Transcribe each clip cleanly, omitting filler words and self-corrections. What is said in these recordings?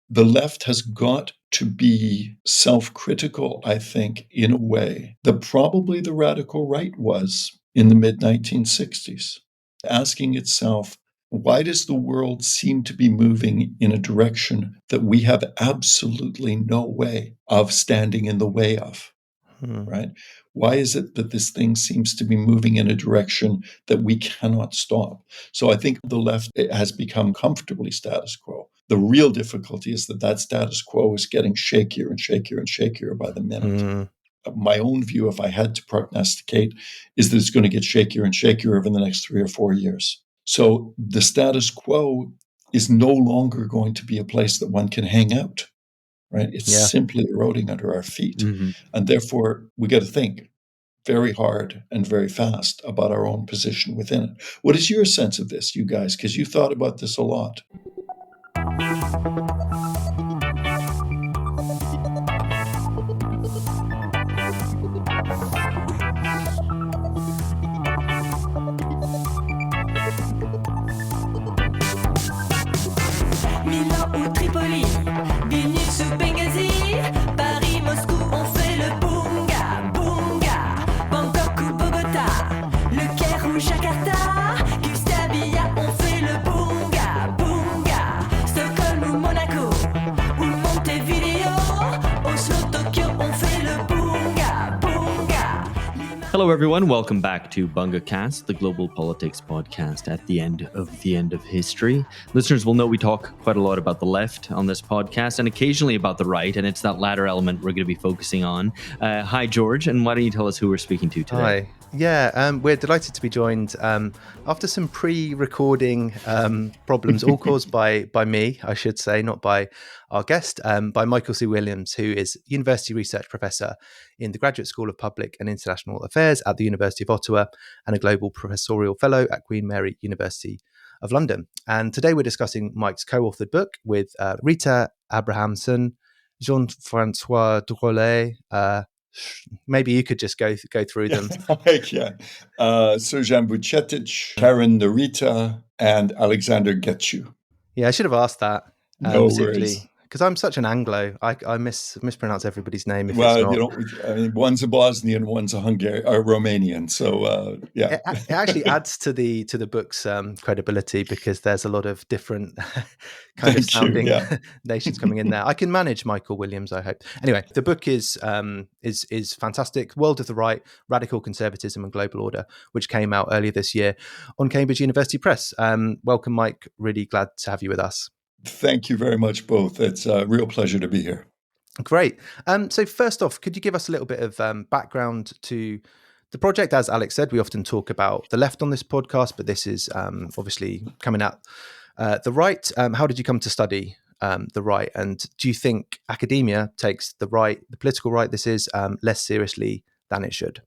the left has got to be self-critical, I think, in a way that probably the radical right was in the mid-1960s, asking itself, why does the world seem to be moving in a direction that we have absolutely no way of standing in the way of? Right? Why is it that this thing seems to be moving in a direction that we cannot stop? So I think the left has become comfortably status quo. The real difficulty is that status quo is getting shakier and shakier and shakier by the minute. My own view, if I had to prognosticate, is that it's going to get shakier and shakier over the next 3 or 4 years. So the status quo is no longer going to be a place that one can hang out. Right? It's simply eroding under our feet. And therefore, we got to think very hard and very fast about our own position within it. What is your sense of this, you guys? Because you thought about this a lot. Milan ou Tripoli, Vilnius ou Benghazi, Paris, Moscou, on fait le boonga, boonga. Bangkok ou Bogota, Le Caire ou Jakarta, Gustavia, on fait le boonga, boonga. Stockholm ou Monaco, ou Montevideo, Oslo, Tokyo, on fait le boonga, boonga. Hello, everyone. Welcome back to BungaCast, the global politics podcast at the end of history. Listeners will know we talk quite a lot about the left on this podcast and occasionally about the right, and it's that latter element we're going to be focusing on. Hi, George, and why don't you tell us who we're speaking to today? Hi. Yeah, we're delighted to be joined after some pre-recording problems, all caused by me, I should say, not by our guest, by Michael C. Williams, who is University Research Professor in the Graduate School of Public and International Affairs at the University of Ottawa and a Global Professorial Fellow at Queen Mary University of London. And today we're discussing Mike's co-authored book with Rita Abrahamson, Jean-Francois Drolet. Maybe you could just go through them. I can. Serjan Vucetic, Karen Narita, and Alexander Getchu. Yeah, I should have asked that. No worries. Because I'm such an Anglo, I mispronounce everybody's name. If well, it's not. You know, I mean, one's a Bosnian, one's a Romanian. So yeah, it actually adds to the book's credibility because there's a lot of different kind of sounding nations coming in there. I can manage Michael Williams, I hope. Anyway, the book is fantastic. World of the Right: Radical Conservatism and Global Order, which came out earlier this year on Cambridge University Press. Welcome, Mike. Really glad to have you with us. Thank you very much, both. It's a real pleasure to be here. Great. So first off, could you give us a little bit of background to the project? As Alex said, we often talk about the left on this podcast, but this is obviously coming at the right. How did you come to study the right? And do you think academia takes the political right this is, less seriously than it should?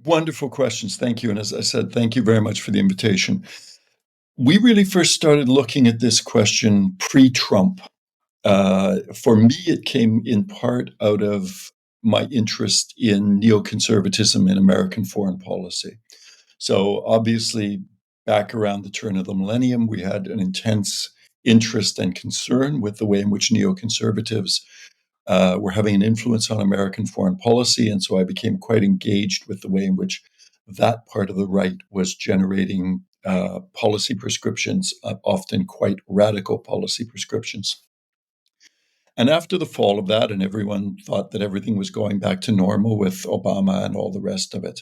Wonderful questions. Thank you. And as I said, thank you very much for the invitation. We really first started looking at this question pre-Trump. For me, it came in part out of my interest in neoconservatism in American foreign policy. So obviously, back around the turn of the millennium, we had an intense interest and concern with the way in which neoconservatives were having an influence on American foreign policy. And so I became quite engaged with the way in which that part of the right was generating policy prescriptions, often quite radical policy prescriptions. And after the fall of that, and everyone thought that everything was going back to normal with Obama and all the rest of it,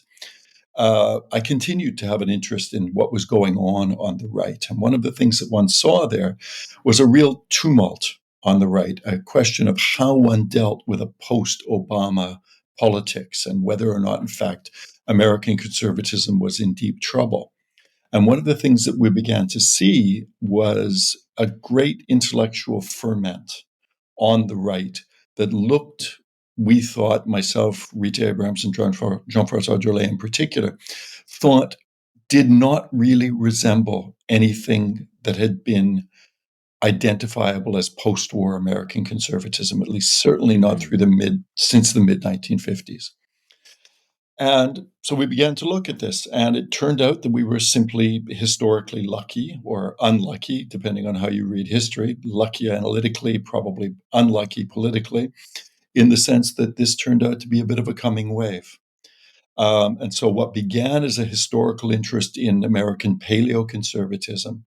I continued to have an interest in what was going on the right. And one of the things that one saw there was a real tumult on the right, a question of how one dealt with a post-Obama politics and whether or not, in fact, American conservatism was in deep trouble. And one of the things that we began to see was a great intellectual ferment on the right that looked, we thought, myself, Rita Abrahamson, Jean-Francois Drolet in particular, thought did not really resemble anything that had been identifiable as post-war American conservatism, at least certainly not since the mid-1950s. And so we began to look at this, and it turned out that we were simply historically lucky or unlucky, depending on how you read history, lucky analytically, probably unlucky politically, in the sense that this turned out to be a bit of a coming wave. And so what began as a historical interest in American paleoconservatism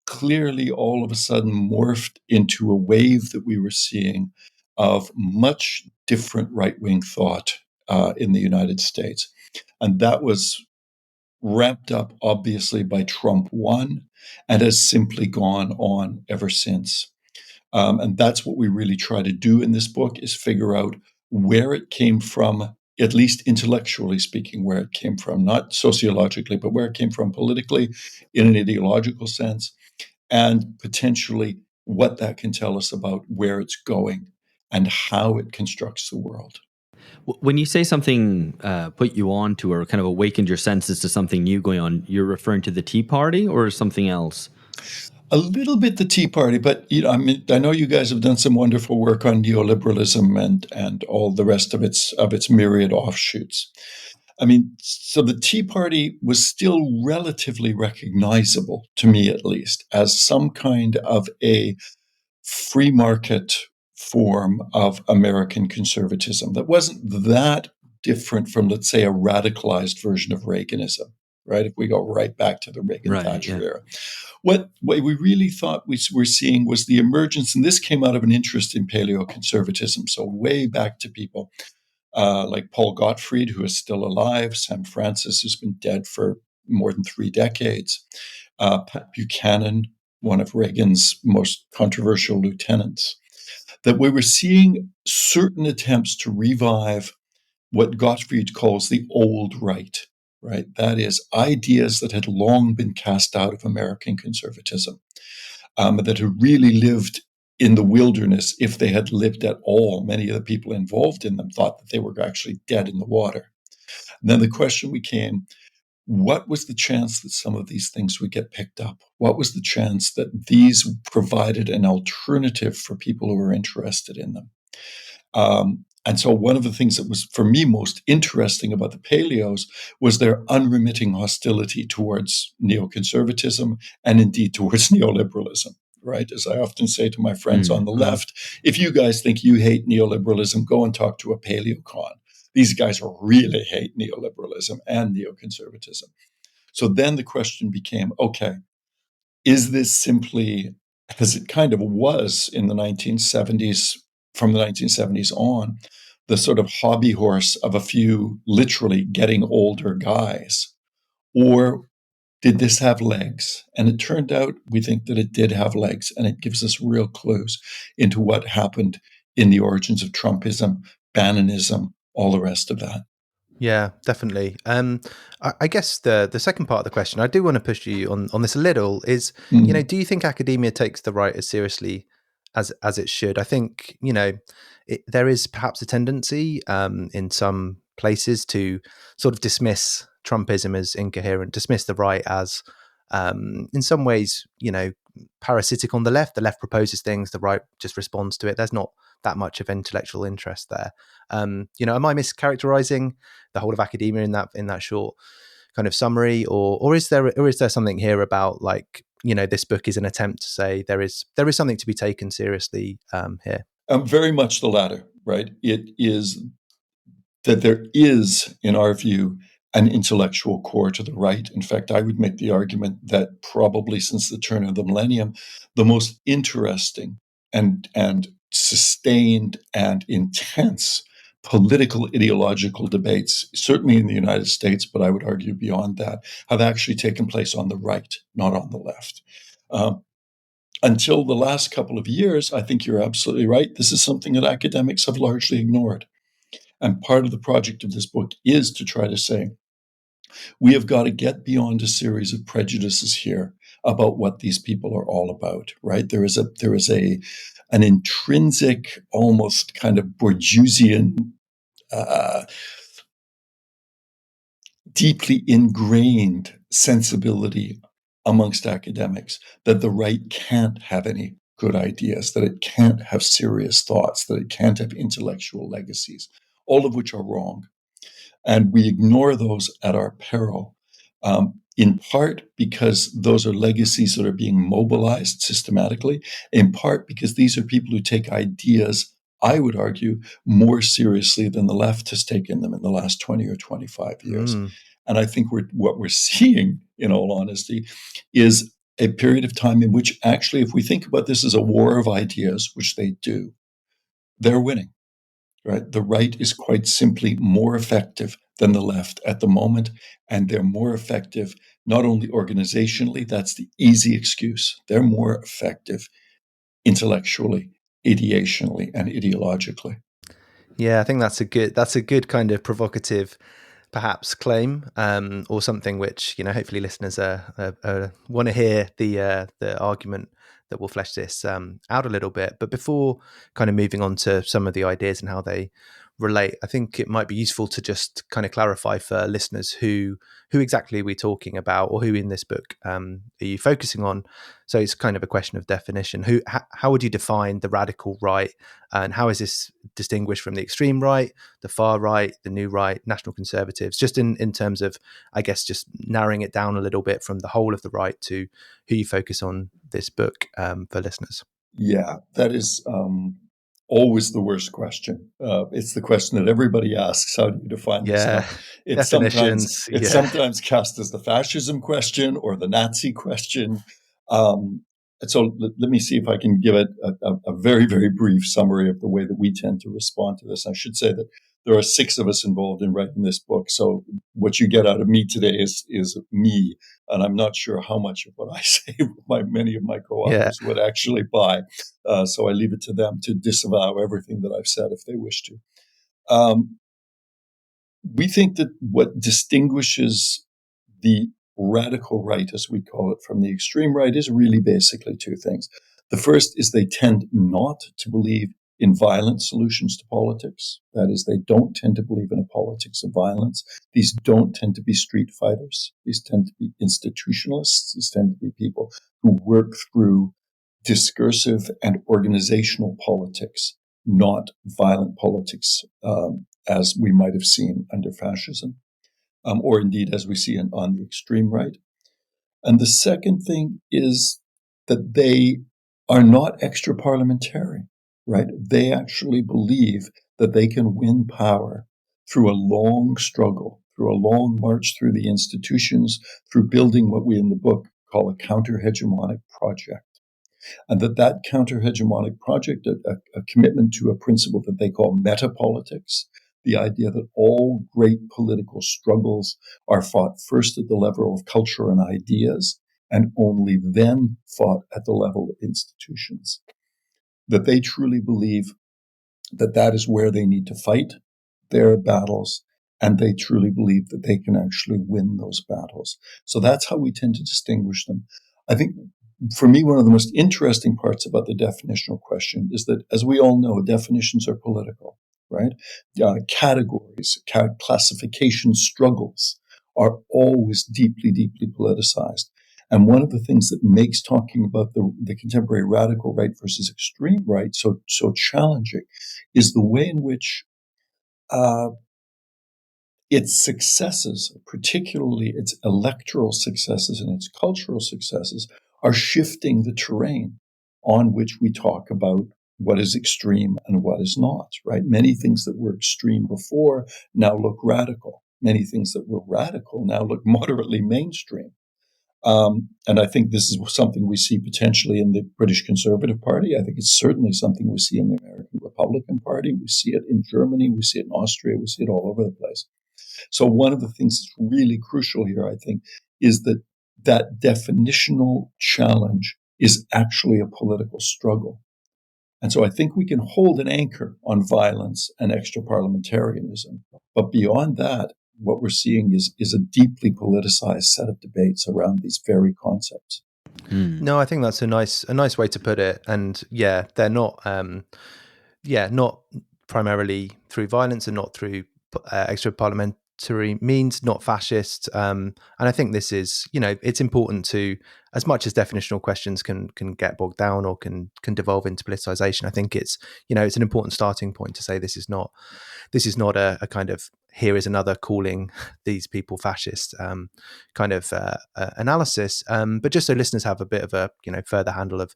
clearly all of a sudden morphed into a wave that we were seeing of much different right-wing thought in the United States. And that was ramped up, obviously, by Trump 1 and has simply gone on ever since. And that's what we really try to do in this book, is figure out where it came from, at least intellectually speaking, where it came from, not sociologically, but where it came from politically in an ideological sense, and potentially what that can tell us about where it's going and how it constructs the world. When you say something put you on to or kind of awakened your senses to something new going on, you're referring to the Tea Party or something else? A little bit the Tea Party, but I mean, I know you guys have done some wonderful work on neoliberalism and all the rest of its myriad offshoots. I mean, so the Tea Party was still relatively recognizable, to me at least, as some kind of a free market form of American conservatism that wasn't that different from, let's say, a radicalized version of Reaganism, right? If we go right back to the Reagan-Thatcher era. What we really thought we were seeing was the emergence, and this came out of an interest in paleoconservatism, so way back to people like Paul Gottfried, who is still alive, Sam Francis, who's been dead for more than 3 decades, Pat Buchanan, one of Reagan's most controversial lieutenants, that we were seeing certain attempts to revive what Gottfried calls the old right, right? That is, ideas that had long been cast out of American conservatism, that had really lived in the wilderness, if they had lived at all. Many of the people involved in them thought that they were actually dead in the water. And then the question became, what was the chance that some of these things would get picked up? What was the chance that these provided an alternative for people who were interested in them? And so one of the things that was, for me, most interesting about the paleos was their unremitting hostility towards neoconservatism and indeed towards neoliberalism, right? As I often say to my friends on the left, if you guys think you hate neoliberalism, go and talk to a paleocon. These guys really hate neoliberalism and neoconservatism. So then the question became, okay, is this simply, as it kind of was in the 1970s, from the 1970s on, the sort of hobby horse of a few literally getting older guys? Or did this have legs? And it turned out we think that it did have legs, and it gives us real clues into what happened in the origins of Trumpism, Bannonism, all the rest of that. Yeah, definitely. I guess the second part of the question, I do want to push you on this a little, is, you know, do you think academia takes the right as seriously as it should? I think, you know, there is perhaps a tendency in some places to sort of dismiss Trumpism as incoherent, dismiss the right as, in some ways, you know, parasitic on the left. The left proposes things, the right just responds to it. There's not that much of intellectual interest there. You know, am I mischaracterizing the whole of academia in that short kind of summary, or is there something here about, like, you know, this book is an attempt to say there is something to be taken seriously here? Very much the latter, right? It is that there is, in our view, an intellectual core to the right. In fact, I would make the argument that probably since the turn of the millennium, the most interesting and sustained and intense political ideological debates, certainly in the United States, but I would argue beyond that, have actually taken place on the right, not on the left. Until the last couple of years, I think you're absolutely right. This is something that academics have largely ignored. And part of the project of this book is to try to say, we have got to get beyond a series of prejudices here about what these people are all about, right? There is an intrinsic, almost kind of Bourdieusian, deeply ingrained sensibility amongst academics that the right can't have any good ideas, that it can't have serious thoughts, that it can't have intellectual legacies, all of which are wrong. And we ignore those at our peril, in part because those are legacies that are being mobilized systematically, in part because these are people who take ideas, I would argue, more seriously than the left has taken them in the last 20 or 25 years. And I think what we're seeing, in all honesty, is a period of time in which actually, if we think about this as a war of ideas, which they do, they're winning. Right? The right is quite simply more effective than the left at the moment, and they're more effective not only organizationally, that's the easy excuse. They're more effective intellectually, ideationally, and ideologically. Yeah, I think that's a good kind of provocative, perhaps, claim, or something which, hopefully listeners want to hear the argument that will flesh this out a little bit. But before kind of moving on to some of the ideas and how they relate, I think it might be useful to just kind of clarify for listeners who exactly are we talking about, or who in this book are you focusing on. So it's kind of a question of definition. How would you define the radical right, and how is this distinguished from the extreme right, the far right, the new right, national conservatives, just in terms of, I guess, just narrowing it down a little bit from the whole of the right to who you focus on this book, for listeners? Yeah, that is always the worst question. It's the question that everybody asks: how do you define this Yeah, stuff? It's definitions. sometimes cast as the fascism question or the Nazi question. So let me see if I can give it a very, very brief summary of the way that we tend to respond to this. I should say that there are 6 of us involved in writing this book. So what you get out of me today is me. And I'm not sure how much of what I say many of my co-authors would actually buy. So I leave it to them to disavow everything that I've said if they wish to. We think that what distinguishes the radical right, as we call it, from the extreme right is really basically 2 things. The first is they tend not to believe in violent solutions to politics. That is, they don't tend to believe in a politics of violence. These don't tend to be street fighters. These tend to be institutionalists. These tend to be people who work through discursive and organizational politics, not violent politics, as we might have seen under fascism, or indeed as we see on the extreme right. And the second thing is that they are not extra parliamentary, right? They actually believe that they can win power through a long struggle, through a long march through the institutions, through building what we in the book call a counter-hegemonic project. And that counter-hegemonic project, a commitment to a principle that they call metapolitics, the idea that all great political struggles are fought first at the level of culture and ideas, and only then fought at the level of institutions. That they truly believe that that is where they need to fight their battles, and they truly believe that they can actually win those battles. So that's how we tend to distinguish them. I think, for me, one of the most interesting parts about the definitional question is that, as we all know, definitions are political, right? Categories, classification struggles are always deeply, deeply politicized. And one of the things that makes talking about the contemporary radical right versus extreme right so challenging is the way in which its successes, particularly its electoral successes and its cultural successes, are shifting the terrain on which we talk about what is extreme and what is not, right? Many things that were extreme before now look radical. Many things that were radical now look moderately mainstream. And I think this is something we see potentially in the British Conservative Party. I think it's certainly something we see in the American Republican Party. We see it in Germany. We see it in Austria. We see it all over the place. So one of the things that's really crucial here, I think, is that definitional challenge is actually a political struggle. And so I think we can hold an anchor on violence and extra parliamentarianism. But beyond that, what we're seeing is a deeply politicized set of debates around these very concepts. No, I think that's a nice way to put it. And yeah, they're not not primarily through violence and not through extra parliamentary means, not fascist. And I think this is, it's important to, as much as definitional questions can get bogged down or can devolve into politicization, I think it's, it's an important starting point to say this is not a kind of here is another calling these people fascist kind of analysis. But just so listeners have a bit of a further handle of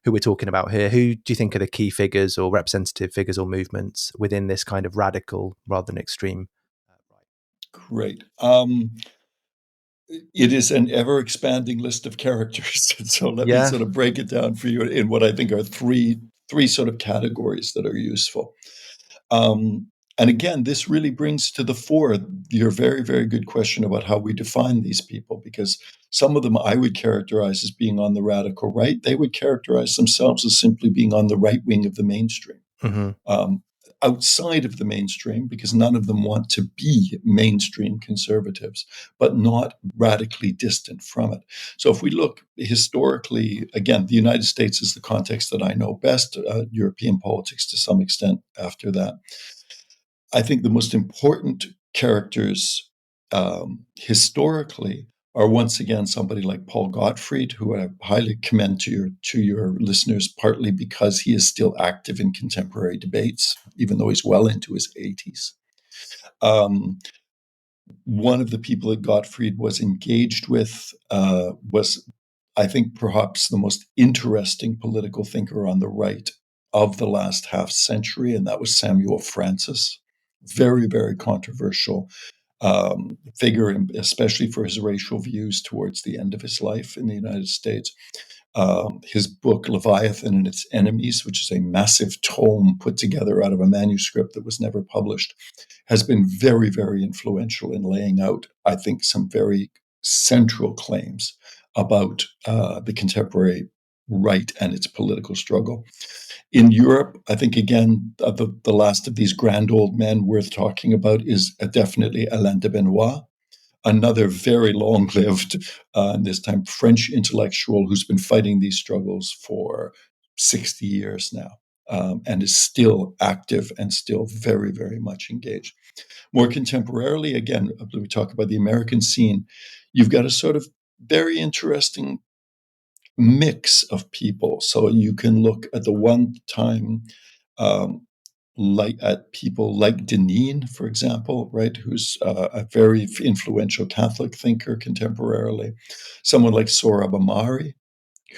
who we're talking about here, who do you think are the key figures or representative figures or movements within this kind of radical rather than extreme right? Great. It is an ever-expanding list of characters. So let me Yeah. sort of break it down for you in what I think are three sort of categories that are useful. And again, this really brings to the fore your very, very good question about how we define these people, because some of them I would characterize as being on the radical right. They would characterize themselves as simply being on the right wing of the mainstream. Outside of the mainstream, because none of them want to be mainstream conservatives, but not radically distant from it. So if we look historically, again, the United States is the context that I know best, European politics to some extent after that. I think the most important characters historically are once again somebody like Paul Gottfried, who I highly commend to your listeners, partly because he is still active in contemporary debates, even though he's well into his 80s. One of the people that Gottfried was engaged with was, I think, perhaps the most interesting political thinker on the right of the last half century, and that was Samuel Francis. Very, very controversial figure, especially for his racial views towards the end of his life in the United States. His book, Leviathan and Its Enemies, which is a massive tome put together out of a manuscript that was never published, has been very, very influential in laying out, I think, some very central claims about the contemporary right and its political struggle. In Europe, I think, again, the last of these grand old men worth talking about is definitely Alain de Benoit, another very long-lived, this time French intellectual who's been fighting these struggles for 60 years now, and is still active and still very, very much engaged. More contemporarily, again, we talk about the American scene, you've got a sort of very interesting mix of people. So you can look at the one time like at people like Deneen, for example, right, who's a very influential Catholic thinker contemporarily. Someone like Sohrab Ahmari,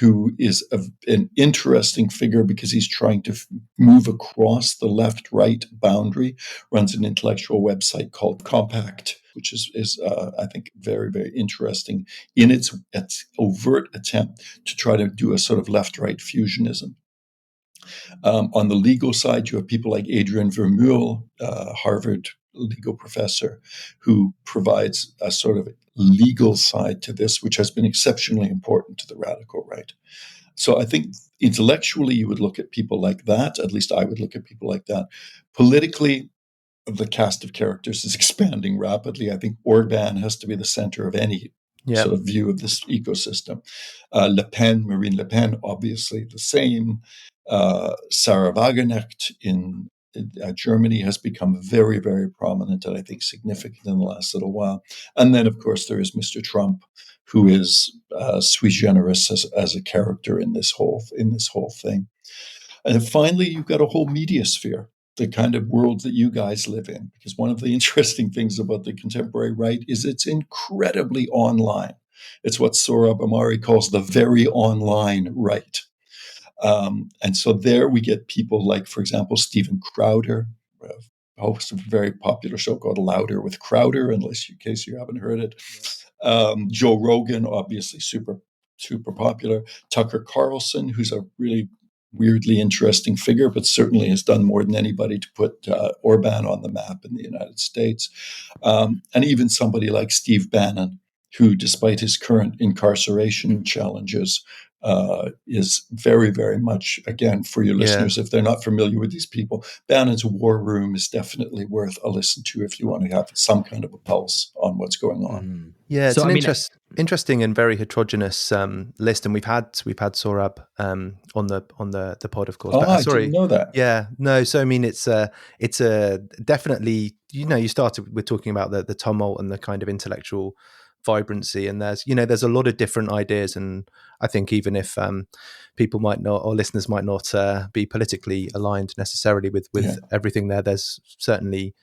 who is an interesting figure because he's trying to move across the left-right boundary, runs an intellectual website called Compact, which is I think, very, very interesting in its overt attempt to try to do a sort of left-right fusionism. On the legal side, you have people like Adrian Vermeule, Harvard legal professor, who provides a sort of legal side to this, which has been exceptionally important to the radical right. So I think intellectually, you would look at people like that. At least I would look at people like that. Politically, the cast of characters is expanding rapidly. I think Orban has to be the center of any sort of view of this ecosystem. Marine Le Pen, obviously the same. Sarah Wagenknecht in Germany has become very, very prominent and I think significant in the last little while. And then, of course, there is Mr. Trump, who is sui generis as a character in this whole thing. And then finally, you've got a whole media sphere, the kind of world that you guys live in. Because one of the interesting things about the contemporary right is it's incredibly online. It's what Sohrab Ahmari calls the very online right. And so there we get people like, for example, Steven Crowder, host of a very popular show called Louder with Crowder, in case you haven't heard it. Joe Rogan, obviously super, super popular. Tucker Carlson, who's a really weirdly interesting figure, but certainly has done more than anybody to put Orban on the map in the United States. And even somebody like Steve Bannon, who, despite his current incarceration challenges, is very, very much, again, for your listeners, if they're not familiar with these people, Bannons War Room is definitely worth a listen to if you want to have some kind of a pulse on what's going on. Yeah, it's interesting and very heterogeneous list, and we've had Sohrab on the pod, of course. Oh, I didn't know that. Yeah, no. So I mean, it's a definitely, you started with talking about the tumult and the kind of intellectual vibrancy, and there's a lot of different ideas, and I think even if people might not, or listeners might not be politically aligned necessarily with everything there's certainly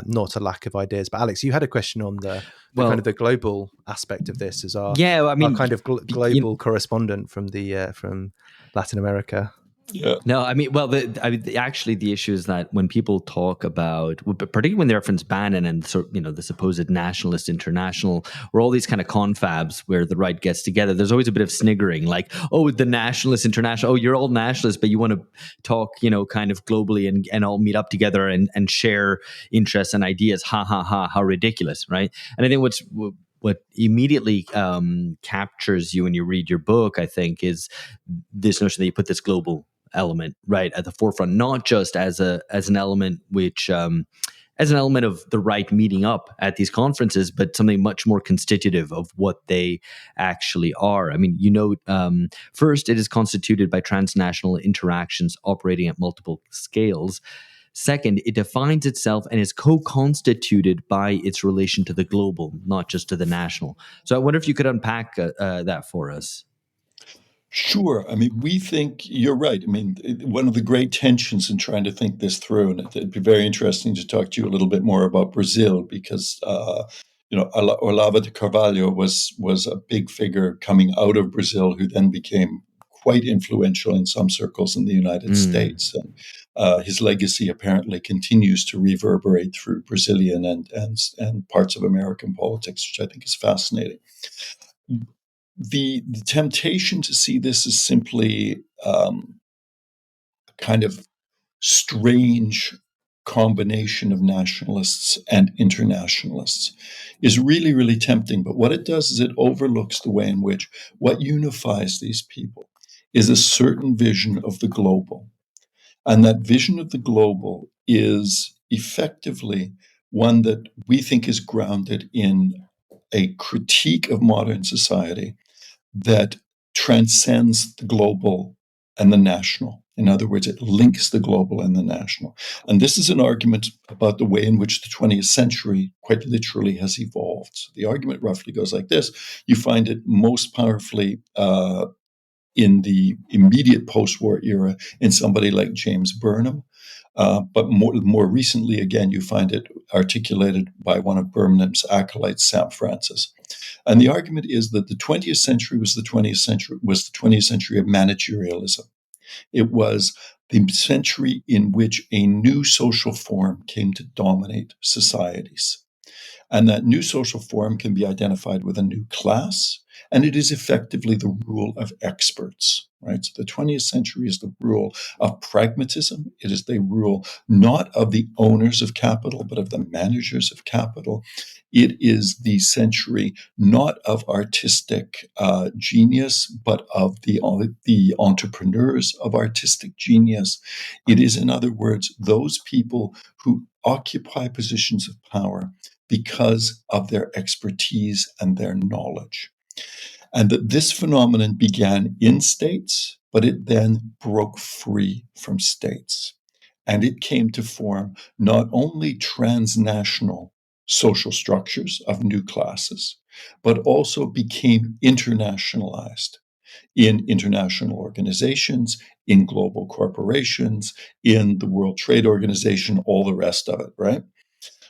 not a lack of ideas. But Alex, you had a question on the Well, kind of the global aspect of this as our yeah, I mean, kind of you global correspondent from Latin America. Yeah. No, I mean, well, actually, the issue is that when people talk about, particularly when they reference Bannon and the supposed nationalist international, or all these kind of confabs where the right gets together, there's always a bit of sniggering, like, oh, the nationalist international, oh, you're all nationalists, but you want to talk, kind of globally and all meet up together and share interests and ideas. Ha ha ha! How ridiculous, right? And I think what immediately captures you when you read your book, I think, is this notion that you put this global element right at the forefront, not just as an element which as an element of the right meeting up at these conferences, but something much more constitutive of what they actually are. I mean, first, it is constituted by transnational interactions operating at multiple scales. Second, it defines itself and is co-constituted by its relation to the global, not just to the national. So I wonder if you could unpack that for us. Sure. I mean, we think you're right. I mean, one of the great tensions in trying to think this through, and it'd be very interesting to talk to you a little bit more about Brazil, because Olavo de Carvalho was a big figure coming out of Brazil, who then became quite influential in some circles in the United States, and his legacy apparently continues to reverberate through Brazilian and parts of American politics, which I think is fascinating. The temptation to see this as simply a kind of strange combination of nationalists and internationalists is really, really tempting. But what it does is it overlooks the way in which what unifies these people is a certain vision of the global. And that vision of the global is effectively one that we think is grounded in a critique of modern society that transcends the global and the national. In other words, it links the global and the national. And this is an argument about the way in which the 20th century quite literally has evolved. So the argument roughly goes like this. You find it most powerfully in the immediate post-war era in somebody like James Burnham. But more recently, again, you find it articulated by one of Burnham's acolytes, Sam Francis. And the argument is that the 20th century was the 20th century of managerialism. It was the century in which a new social form came to dominate societies. And that new social form can be identified with a new class, and it is effectively the rule of experts, right? So the 20th century is the rule of pragmatism. It is the rule not of the owners of capital, but of the managers of capital. It is the century not of artistic genius, but of the entrepreneurs of artistic genius. It is, in other words, those people who occupy positions of power because of their expertise and their knowledge. And that this phenomenon began in states, but it then broke free from states. And it came to form not only transnational social structures of new classes, but also became internationalized in international organizations, in global corporations, in the World Trade Organization, all the rest of it, right?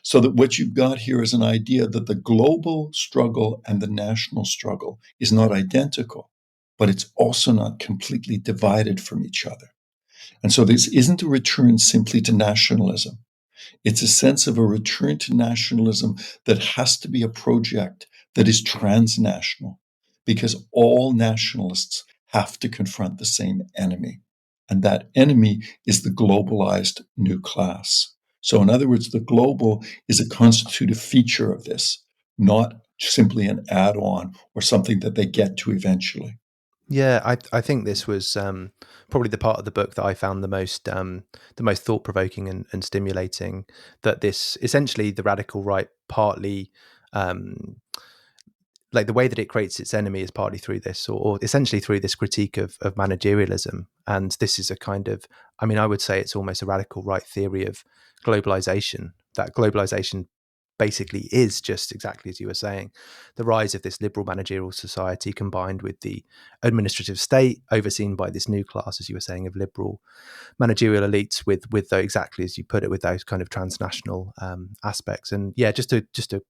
So that what you've got here is an idea that the global struggle and the national struggle is not identical, but it's also not completely divided from each other. And so this isn't a return simply to nationalism. It's a sense of a return to nationalism that has to be a project that is transnational, because all nationalists have to confront the same enemy. And that enemy is the globalized new class. So, in other words, the global is a constitutive feature of this, not simply an add-on or something that they get to eventually. Yeah, I think this was probably the part of the book that I found the most thought provoking and stimulating. That this essentially the radical right partly like the way that it creates its enemy is partly through this, or essentially through this critique of managerialism. And this is a kind of, I mean, I would say it's almost a radical right theory of globalization. That globalization basically is just exactly as you were saying, the rise of this liberal managerial society combined with the administrative state overseen by this new class, as you were saying, of liberal managerial elites with those, exactly as you put it, with those kind of transnational aspects. And yeah, just a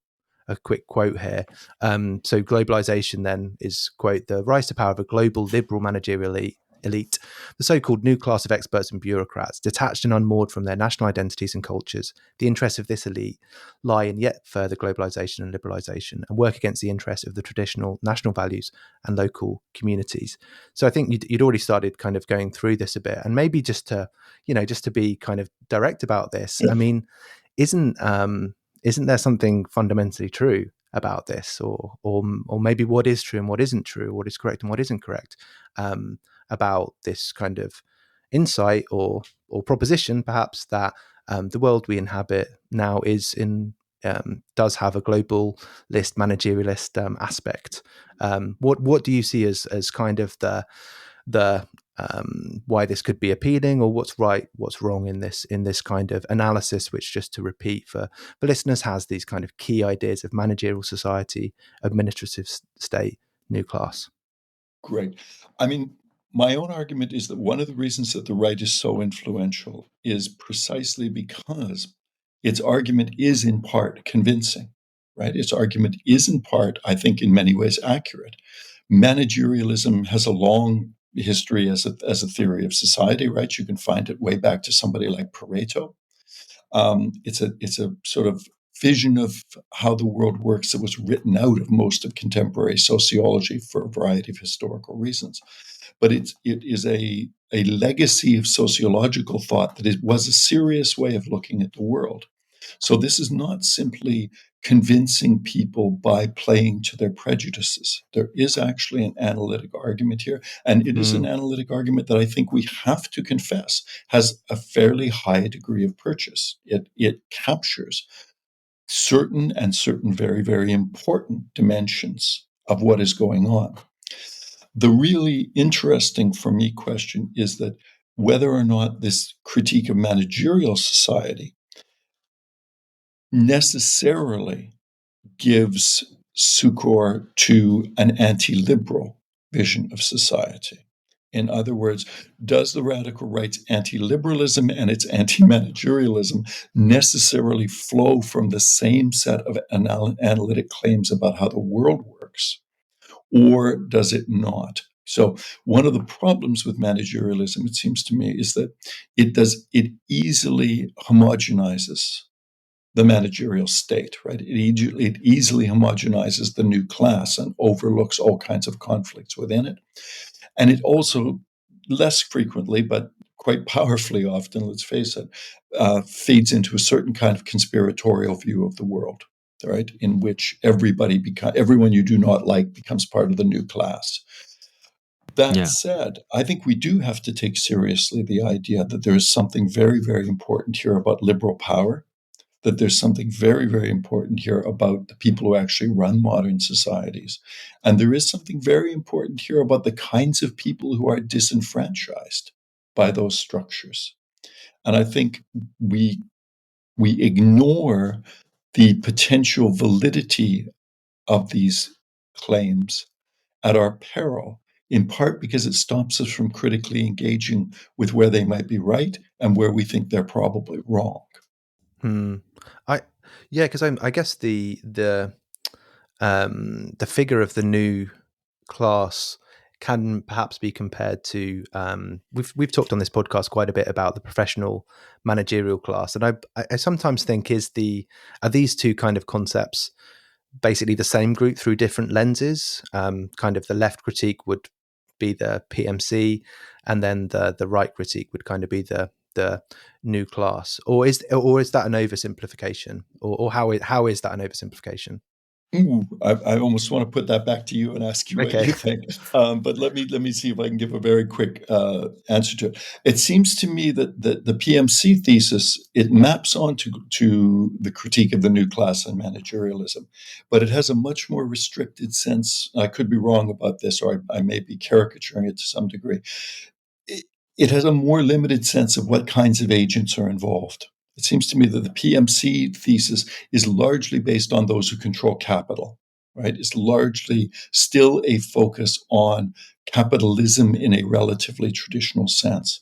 quick quote here. So globalization then is, quote, the rise to power of a global liberal managerial elite, the so-called new class of experts and bureaucrats, detached and unmoored from their national identities and cultures. The interests of this elite lie in yet further globalization and liberalization, and work against the interests of the traditional national values and local communities. So I think you'd already started kind of going through this a bit, and maybe just to be kind of direct about this. I mean, isn't there something fundamentally true about this, or maybe what is true and what isn't true, what is correct and what isn't correct, about this kind of insight or proposition, perhaps, that the world we inhabit now does have a globalist, managerialist aspect. What do you see as kind of the why this could be appealing, or what's right, what's wrong in this kind of analysis, which, just to repeat for listeners, has these kind of key ideas of managerial society, administrative state, new class? Great. I mean, my own argument is that one of the reasons that the right is so influential is precisely because its argument is in part convincing, right? Its argument is in part, I think, in many ways accurate. Managerialism has a long history as a theory of society, right? You can find it way back to somebody like Pareto. It's a sort of vision of how the world works that was written out of most of contemporary sociology for a variety of historical reasons. But it is a legacy of sociological thought that it was a serious way of looking at the world. So this is not simply convincing people by playing to their prejudices. There is actually an analytic argument here, and it is an analytic argument that I think we have to confess has a fairly high degree of purchase. It captures certain very, very important dimensions of what is going on. The really interesting for me question is that whether or not this critique of managerial society necessarily gives succor to an anti-liberal vision of society. In other words, does the radical right's anti-liberalism and its anti-managerialism necessarily flow from the same set of analytic claims about how the world works, or does it not? So one of the problems with managerialism, it seems to me, is that it easily homogenizes the managerial state, right? It easily homogenizes the new class and overlooks all kinds of conflicts within it. And it also, less frequently, but quite powerfully often, let's face it, feeds into a certain kind of conspiratorial view of the world, right? In which everyone you do not like becomes part of the new class. That said, I think we do have to take seriously the idea that there is something very, very important here about liberal power, that there's something very, very important here about the people who actually run modern societies. And there is something very important here about the kinds of people who are disenfranchised by those structures. And I think we ignore the potential validity of these claims at our peril, in part because it stops us from critically engaging with where they might be right and where we think they're probably wrong. Because I guess the figure of the new class can perhaps be compared to we've talked on this podcast quite a bit about the professional managerial class, and I sometimes think are these two kind of concepts basically the same group through different lenses? Kind of the left critique would be the PMC, and then the right critique would kind of be the new class, or is that an oversimplification, or how is that an oversimplification? Ooh, I almost want to put that back to you and ask you what you think. But let me see if I can give a very quick answer to it. It seems to me that the PMC thesis, it maps onto the critique of the new class and managerialism, but it has a much more restricted sense. I could be wrong about this, or I may be caricaturing it to some degree. It has a more limited sense of what kinds of agents are involved. It seems to me that the PMC thesis is largely based on those who control capital, right? It's largely still a focus on capitalism in a relatively traditional sense.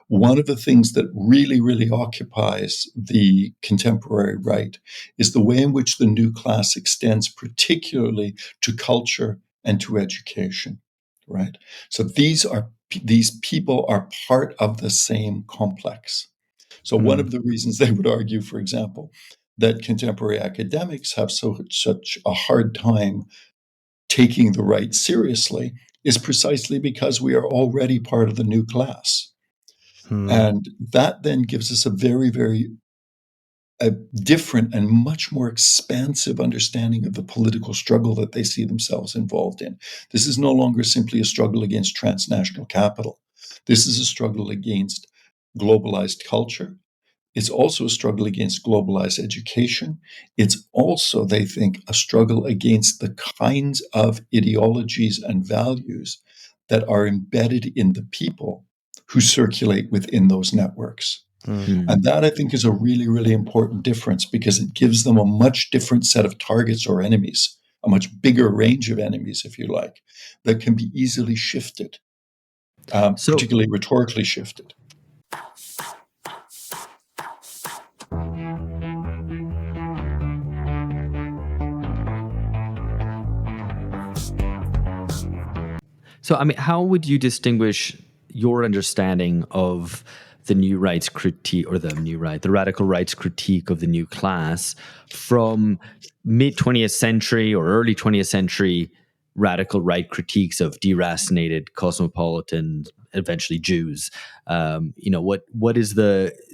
One of the things that really, really occupies the contemporary right is the way in which the new class extends particularly to culture and to education, right? So these people are part of the same complex. So one of the reasons they would argue, for example, that contemporary academics have such a hard time taking the right seriously is precisely because we are already part of the new class. And that then gives us a very, very different and much more expansive understanding of the political struggle that they see themselves involved in. This is no longer simply a struggle against transnational capital. This is a struggle against globalized culture. It's also a struggle against globalized education. It's also, they think, a struggle against the kinds of ideologies and values that are embedded in the people who circulate within those networks. And that, I think, is a really, really important difference because it gives them a much different set of targets or enemies, a much bigger range of enemies, if you like, that can be easily shifted, particularly rhetorically shifted. So, I mean, how would you distinguish your understanding of the new rights critique, or the radical rights critique of the new class, from mid 20th century or early 20th century radical right critiques of deracinated, cosmopolitan, eventually Jews? What is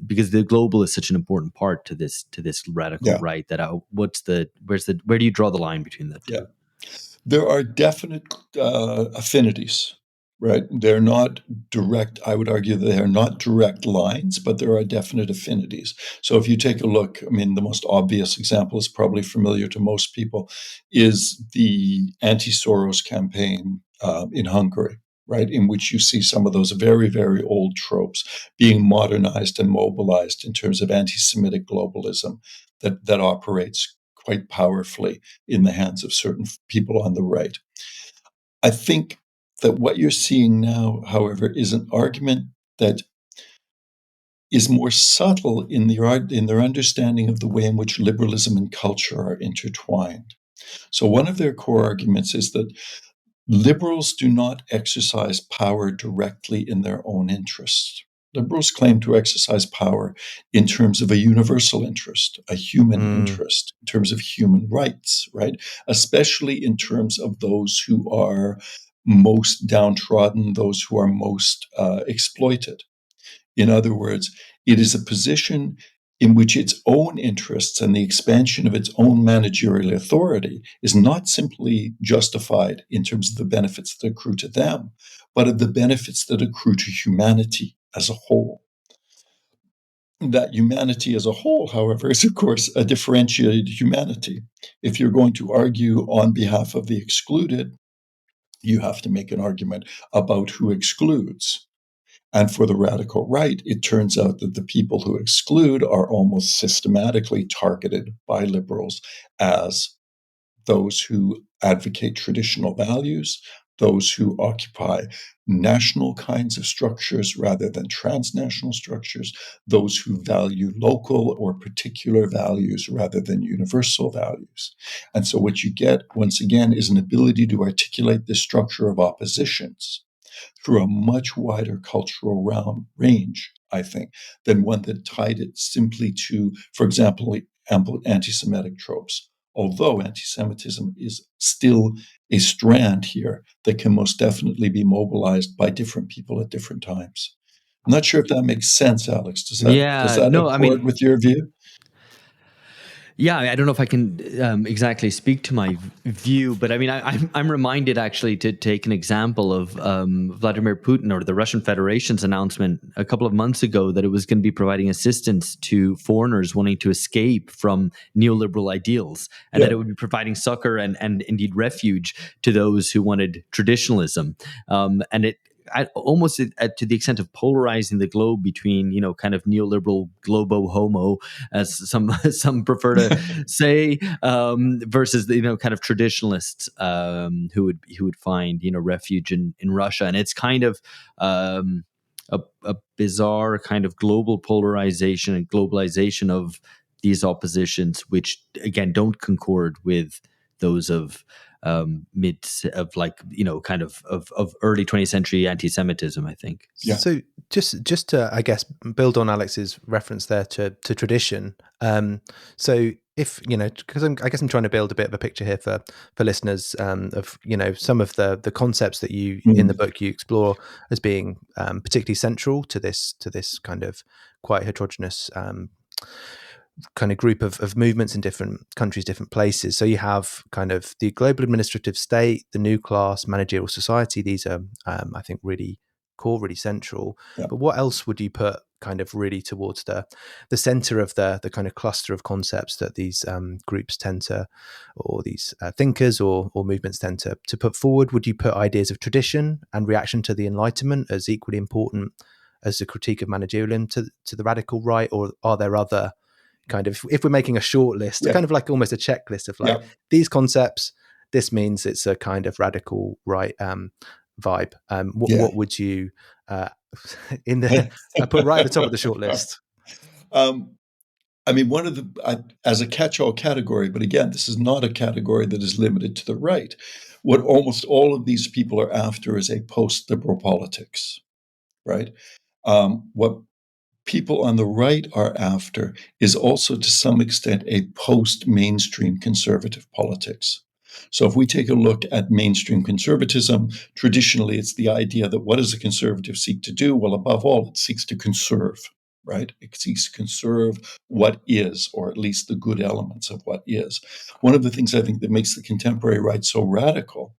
because the global is such an important part to this radical right, that where do you draw the line between the two? Yeah. There are definite affinities, right? They're not direct. I would argue that they are not direct lines, but there are definite affinities. So if you take a look, I mean, the most obvious example is probably familiar to most people, is the anti-Soros campaign in Hungary, right? In which you see some of those very, very old tropes being modernized and mobilized in terms of anti-Semitic globalism that operates quite powerfully in the hands of certain people on the right. I think that what you're seeing now, however, is an argument that is more subtle in their understanding of the way in which liberalism and culture are intertwined. So one of their core arguments is that liberals do not exercise power directly in their own interests. Liberals claim to exercise power in terms of a universal interest, a human interest, in terms of human rights, right? Especially in terms of those who are most downtrodden, those who are most exploited. In other words, it is a position in which its own interests and the expansion of its own managerial authority is not simply justified in terms of the benefits that accrue to them, but of the benefits that accrue to humanity as a whole. That humanity as a whole, however, is of course a differentiated humanity. If you're going to argue on behalf of the excluded, you have to make an argument about who excludes. And for the radical right, it turns out that the people who exclude are almost systematically targeted by liberals as those who advocate traditional values, those who occupy national kinds of structures rather than transnational structures, those who value local or particular values rather than universal values. And so what you get, once again, is an ability to articulate this structure of oppositions through a much wider cultural range, I think, than one that tied it simply to, for example, anti-Semitic tropes. Although anti-Semitism is still a strand here that can most definitely be mobilized by different people at different times. I'm not sure if that makes sense, Alex. Does that accord with your view? Yeah, I don't know if I can exactly speak to my view, but I mean, I'm reminded actually to take an example of Vladimir Putin or the Russian Federation's announcement a couple of months ago that it was going to be providing assistance to foreigners wanting to escape from neoliberal ideals, and that it would be providing succor and indeed refuge to those who wanted traditionalism. And almost to the extent of polarizing the globe between, kind of neoliberal globo homo, as some prefer to say, versus the, kind of traditionalists, who would find, refuge in Russia. And it's kind of a bizarre kind of global polarization and globalization of these oppositions, which again don't concord with those of kind of early 20th century anti-Semitism, I think. Yeah. So just to, I guess, build on Alex's reference there to tradition. So if, because I guess I'm trying to build a bit of a picture here for listeners, of, some of the concepts that you in the book you explore as being particularly central to this kind of quite heterogeneous kind of group of movements in different countries, different places. So you have kind of the global administrative state, the new class, managerial society. These are, I think, really core, really central. Yeah. But what else would you put kind of really towards the center of the kind of cluster of concepts that these groups tend to, or these thinkers or movements tend to put forward? Would you put ideas of tradition and reaction to the Enlightenment as equally important as the critique of managerialism to the radical right, or are there other kind of, if we're making a short list, kind of like almost a checklist of like these concepts, this means it's a kind of radical right vibe. What would you in the put right at the top of the short list? I mean, one of the, as a catch-all category, but again, this is not a category that is limited to the right. What almost all of these people are after is a post-liberal politics, right? What people on the right are after is also, to some extent, a post-mainstream conservative politics. So if we take a look at mainstream conservatism, traditionally it's the idea that what does a conservative seek to do? Well, above all, it seeks to conserve, right? It seeks to conserve what is, or at least the good elements of what is. One of the things I think that makes the contemporary right so radical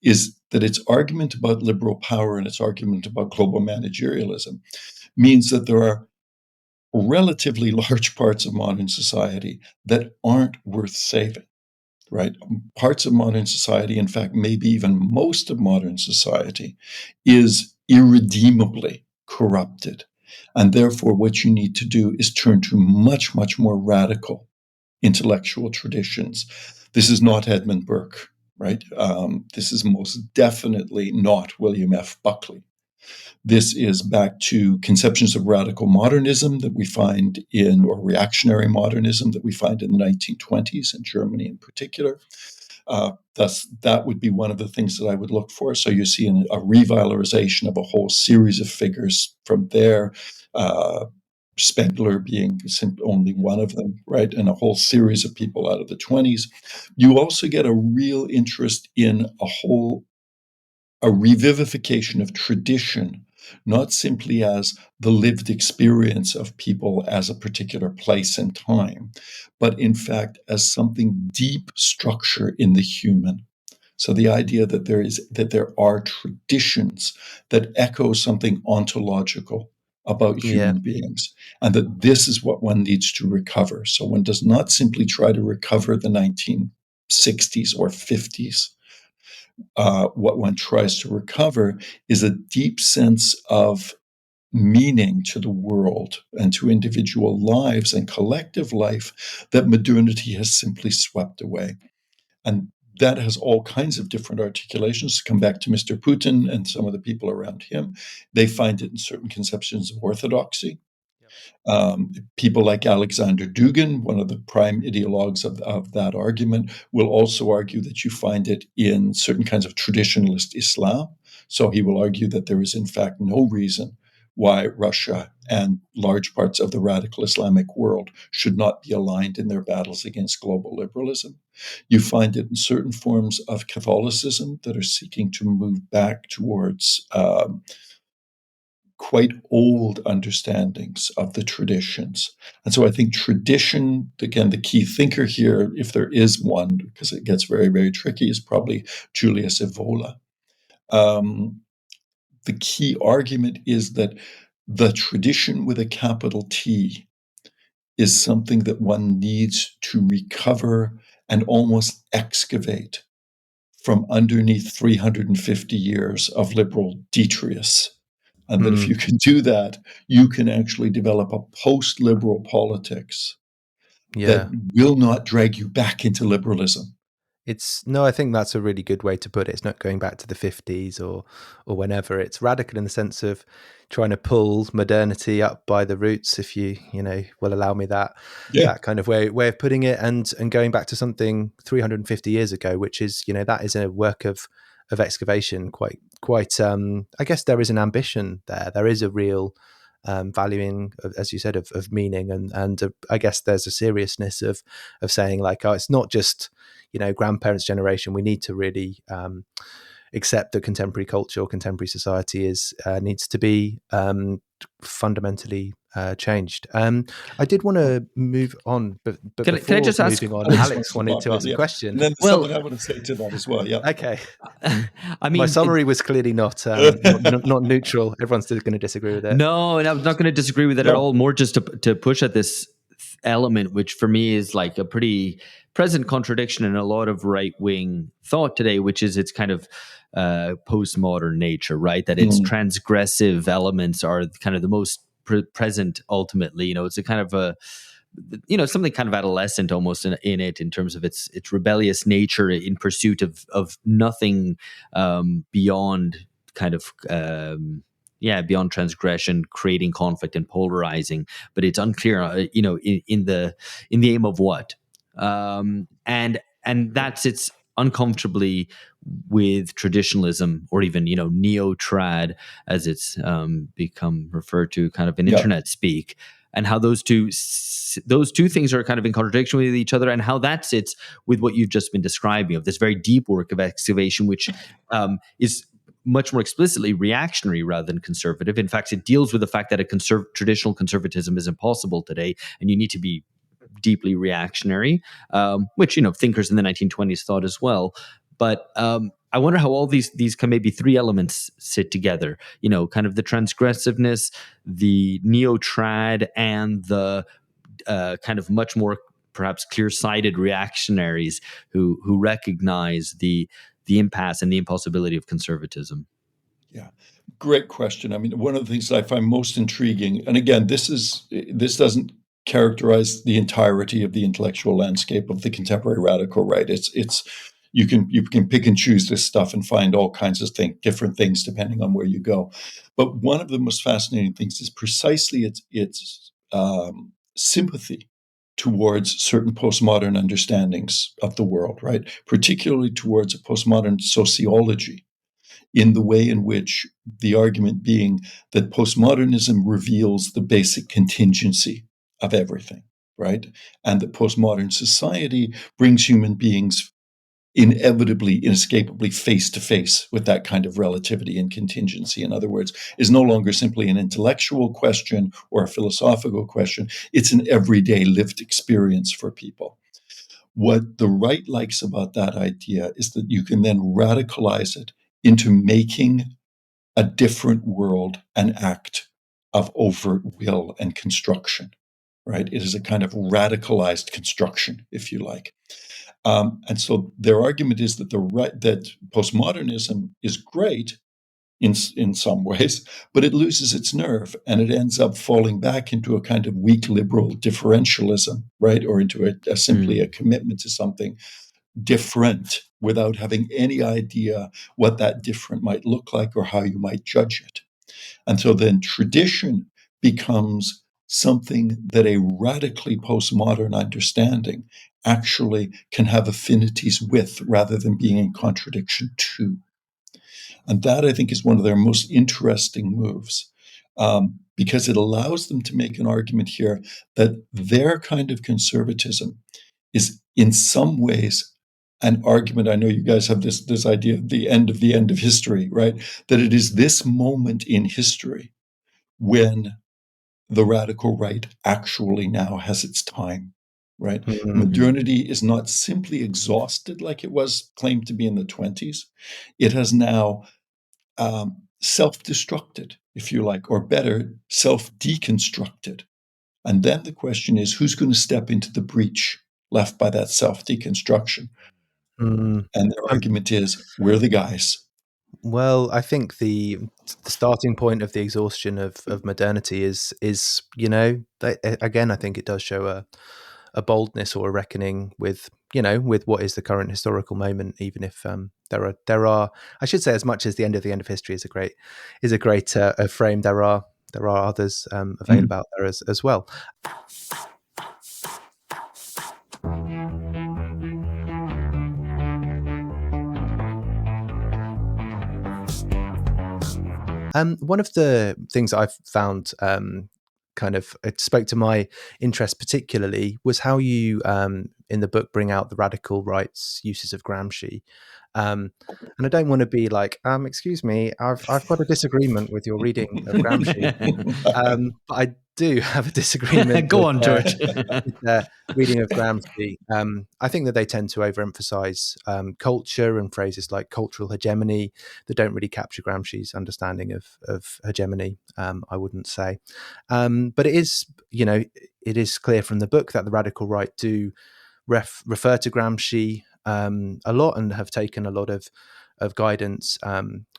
is that its argument about liberal power and its argument about global managerialism means that there are relatively large parts of modern society that aren't worth saving, right? Parts of modern society, in fact, maybe even most of modern society, is irredeemably corrupted. And therefore, what you need to do is turn to much, much more radical intellectual traditions. This is not Edmund Burke, right? This is most definitely not William F. Buckley. This is back to conceptions of radical modernism that we find in, or reactionary modernism that we find in the 1920s in Germany in particular. Thus, that would be one of the things that I would look for. So you see a revalorization of a whole series of figures from there, Spengler being only one of them, right? And a whole series of people out of the 20s. You also get a real interest in a revivification of tradition, not simply as the lived experience of people as a particular place and time, but in fact as something deep structure in the human. So the idea that there are traditions that echo something ontological about human beings, and that this is what one needs to recover. So one does not simply try to recover the 1960s or 50s. What one tries to recover is a deep sense of meaning to the world and to individual lives and collective life that modernity has simply swept away. And that has all kinds of different articulations. Come back to Mr. Putin and some of the people around him. They find it in certain conceptions of orthodoxy. People like Alexander Dugin, one of the prime ideologues of that argument, will also argue that you find it in certain kinds of traditionalist Islam. So he will argue that there is, in fact, no reason why Russia and large parts of the radical Islamic world should not be aligned in their battles against global liberalism. You find it in certain forms of Catholicism that are seeking to move back towards quite old understandings of the traditions. And so I think tradition, again, the key thinker here, if there is one, because it gets very, very tricky, is probably Julius Evola. The key argument is that the tradition with a capital T is something that one needs to recover and almost excavate from underneath 350 years of liberal detritus. And that if you can do that, you can actually develop a post-liberal politics that will not drag you back into liberalism. I think that's a really good way to put it. It's not going back to the 50s or whenever. It's radical in the sense of trying to pull modernity up by the roots, if you will allow me that kind of way of putting it, and going back to something 350 years ago, which is, that is a work of excavation. Quite. I guess there is an ambition there. There is a real valuing, as you said, of meaning, and I guess there's a seriousness of saying, like, oh, it's not just grandparents' generation. We need to really accept that contemporary culture or contemporary society needs to be fundamentally changed. I did want to move on, but can I just ask? Alex wanted to ask a question. And then something I want to say to that as well. Yeah. Okay. I mean, my summary was clearly not neutral. Everyone's still going to disagree with it. No, and I'm not going to disagree with it at all. More just to push at this element, which for me is like a pretty present contradiction in a lot of right-wing thought today, which is its kind of postmodern nature, right? That its transgressive elements are kind of the most present ultimately. It's a kind of a, something kind of adolescent almost in it, in terms of its rebellious nature in pursuit of nothing beyond kind of beyond transgression, creating conflict and polarizing. But it's unclear, in the aim of what, and that sits uncomfortably with traditionalism, or even neo-trad, as it's become referred to, kind of in internet speak, and how those two things are kind of in contradiction with each other, and how that sits with what you've just been describing, of this very deep work of excavation, which is much more explicitly reactionary rather than conservative. In fact, it deals with the fact that traditional conservatism is impossible today, and you need to be deeply reactionary, which thinkers in the 1920s thought as well. But I wonder how all these maybe three elements sit together. Kind of the transgressiveness, the neo-trad, and the kind of much more perhaps clear-sighted reactionaries who recognize the impasse and the impossibility of conservatism. Yeah, great question. I mean, one of the things that I find most intriguing, and again, this doesn't characterize the entirety of the intellectual landscape of the contemporary radical right. It's you can pick and choose this stuff and find all kinds of different things depending on where you go. But one of the most fascinating things is precisely its sympathy towards certain postmodern understandings of the world, right? Particularly towards a postmodern sociology, in the way in which the argument being that postmodernism reveals the basic contingency of everything, right? And that postmodern society brings human beings inevitably, inescapably face to face with that kind of relativity and contingency. In other words, is no longer simply an intellectual question or a philosophical question. It's an everyday lived experience for people. What the right likes about that idea is that you can then radicalize it into making a different world an act of overt will and construction, right? It is a kind of radicalized construction, if you like. And so their argument is that that postmodernism is great in some ways, but it loses its nerve, and it ends up falling back into a kind of weak liberal differentialism, right? Or into simply a commitment to something different without having any idea what that different might look like or how you might judge it. And so then tradition becomes something that a radically postmodern understanding actually can have affinities with rather than being in contradiction to. And that, I think, is one of their most interesting moves, because it allows them to make an argument here that their kind of conservatism is in some ways an argument. I know you guys have this idea of the end of history, right? That it is this moment in history when the radical right actually now has its time, right? Mm-hmm. Modernity is not simply exhausted like it was claimed to be in the 20s. It has now self-destructed, if you like, or better, self-deconstructed. And then the question is, who's going to step into the breach left by that self-deconstruction? Mm. And their argument is, we're the guys. Well, I think the starting point of the exhaustion of modernity is again, I think it does show a boldness or a reckoning with with what is the current historical moment, even if there are I should say, as much as the end of history is a great frame, there are others available out there as well. One of the things I've found kind of it spoke to my interest particularly was how you in the book bring out the radical right's uses of Gramsci. And I don't want to be like, excuse me, I've got a disagreement with your reading of Gramsci. But I do have a disagreement Go with, on, George. with their reading of Gramsci. I think that they tend to overemphasize culture and phrases like cultural hegemony that don't really capture Gramsci's understanding of hegemony, I wouldn't say. But it is clear from the book that the radical right do refer to Gramsci a lot and have taken a lot of guidance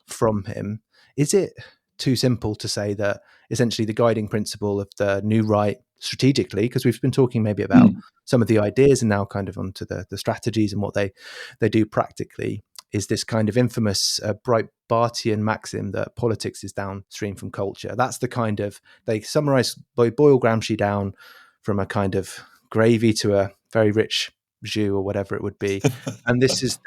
from him. Is it too simple to say that essentially the guiding principle of the new right strategically, because we've been talking maybe about some of the ideas and now kind of onto the strategies and what they do practically, is this kind of infamous Breitbartian maxim that politics is downstream from culture? That's the kind of, they boil Gramsci down from a kind of gravy to a very rich jus or whatever it would be, and this is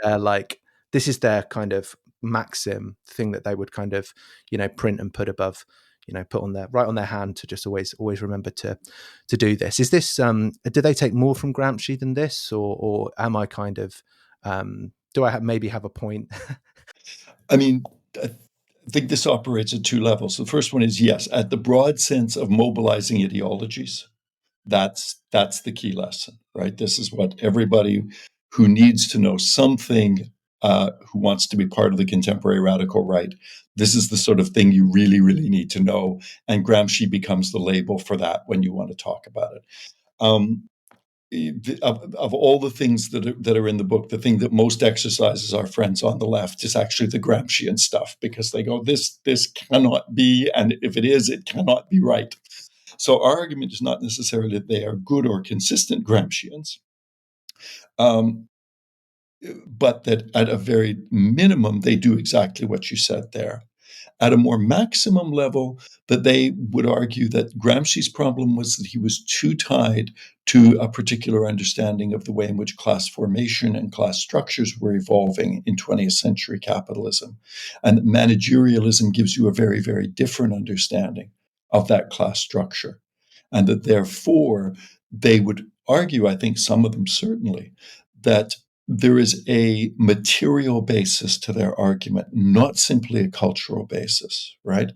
their kind of maxim thing that they would kind of print and put above, put on their hand to just always remember to do this. Is this do they take more from Gramsci than this, or am I kind of do I maybe have a point? I mean, I think this operates at two levels. The first one is, yes, at the broad sense of mobilizing ideologies, that's the key lesson, right? This is what everybody who needs to know something, who wants to be part of the contemporary radical right, this is the sort of thing you really, really need to know. And Gramsci becomes the label for that when you want to talk about it. Of all the things that are in the book, the thing that most exercises our friends on the left is actually the Gramscian stuff, because they go, this cannot be, and if it is, it cannot be right. So our argument is not necessarily that they are good or consistent Gramscians, but that at a very minimum, they do exactly what you said there. At a more maximum level, that they would argue that Gramsci's problem was that he was too tied to a particular understanding of the way in which class formation and class structures were evolving in 20th century capitalism. And managerialism gives you a very, very different understanding of that class structure. And that therefore, they would argue, I think some of them certainly, that there is a material basis to their argument, not simply a cultural basis, right?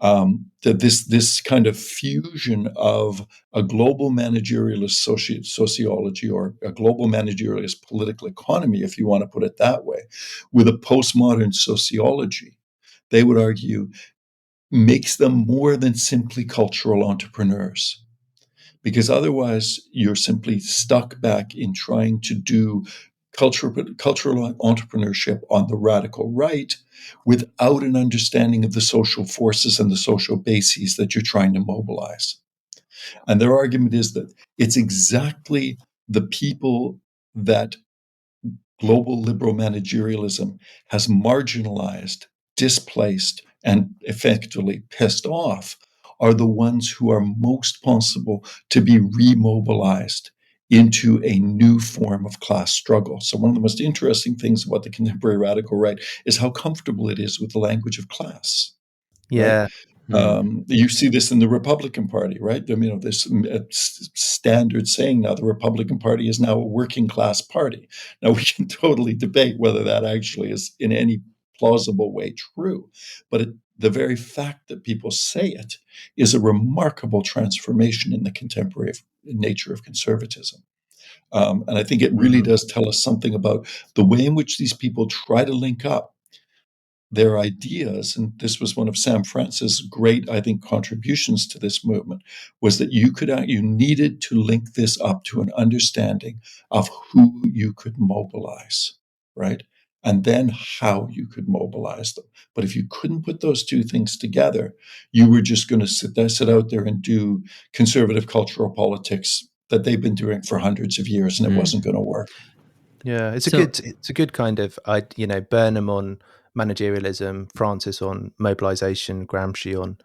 That this kind of fusion of a global managerialist sociology, or a global managerialist political economy, if you want to put it that way, with a postmodern sociology, they would argue, makes them more than simply cultural entrepreneurs. Because otherwise, you're simply stuck back in trying to do cultural entrepreneurship on the radical right without an understanding of the social forces and the social bases that you're trying to mobilize. And their argument is that it's exactly the people that global liberal managerialism has marginalized, displaced, and effectively pissed off are the ones who are most possible to be remobilized into a new form of class struggle. So one of the most interesting things about the contemporary radical right is how comfortable it is with the language of class, right? Yeah. You see this in the Republican Party, right? I mean, this standard saying now, the Republican Party is now a working class party. Now, we can totally debate whether that actually is in any plausible way true. But the very fact that people say it is a remarkable transformation in the contemporary nature of conservatism. And I think it really does tell us something about the way in which these people try to link up their ideas, and this was one of Sam Francis' great, I think, contributions to this movement, was that you needed to link this up to an understanding of who you could mobilize. right? And then how you could mobilize them. But if you couldn't put those two things together, you were just going to sit out there and do conservative cultural politics that they've been doing for hundreds of years, and it wasn't going to work. Yeah, it's So- a good kind of, Burnham on managerialism, Francis on mobilization, Gramsci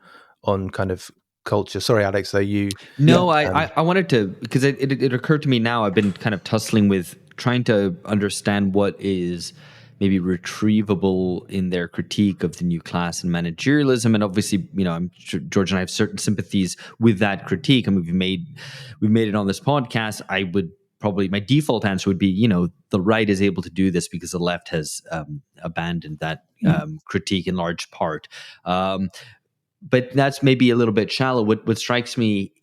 on kind of culture. Sorry, Alex, though you. No, Yeah. I wanted to, because it occurred to me now. I've been kind of tussling with trying to understand what is maybe retrievable in their critique of the new class and managerialism. And obviously, I'm sure George and I have certain sympathies with that critique, and we've made it on this podcast. I would probably, my default answer would be, the right is able to do this because the left has abandoned that critique in large part. But that's maybe a little bit shallow. What strikes me,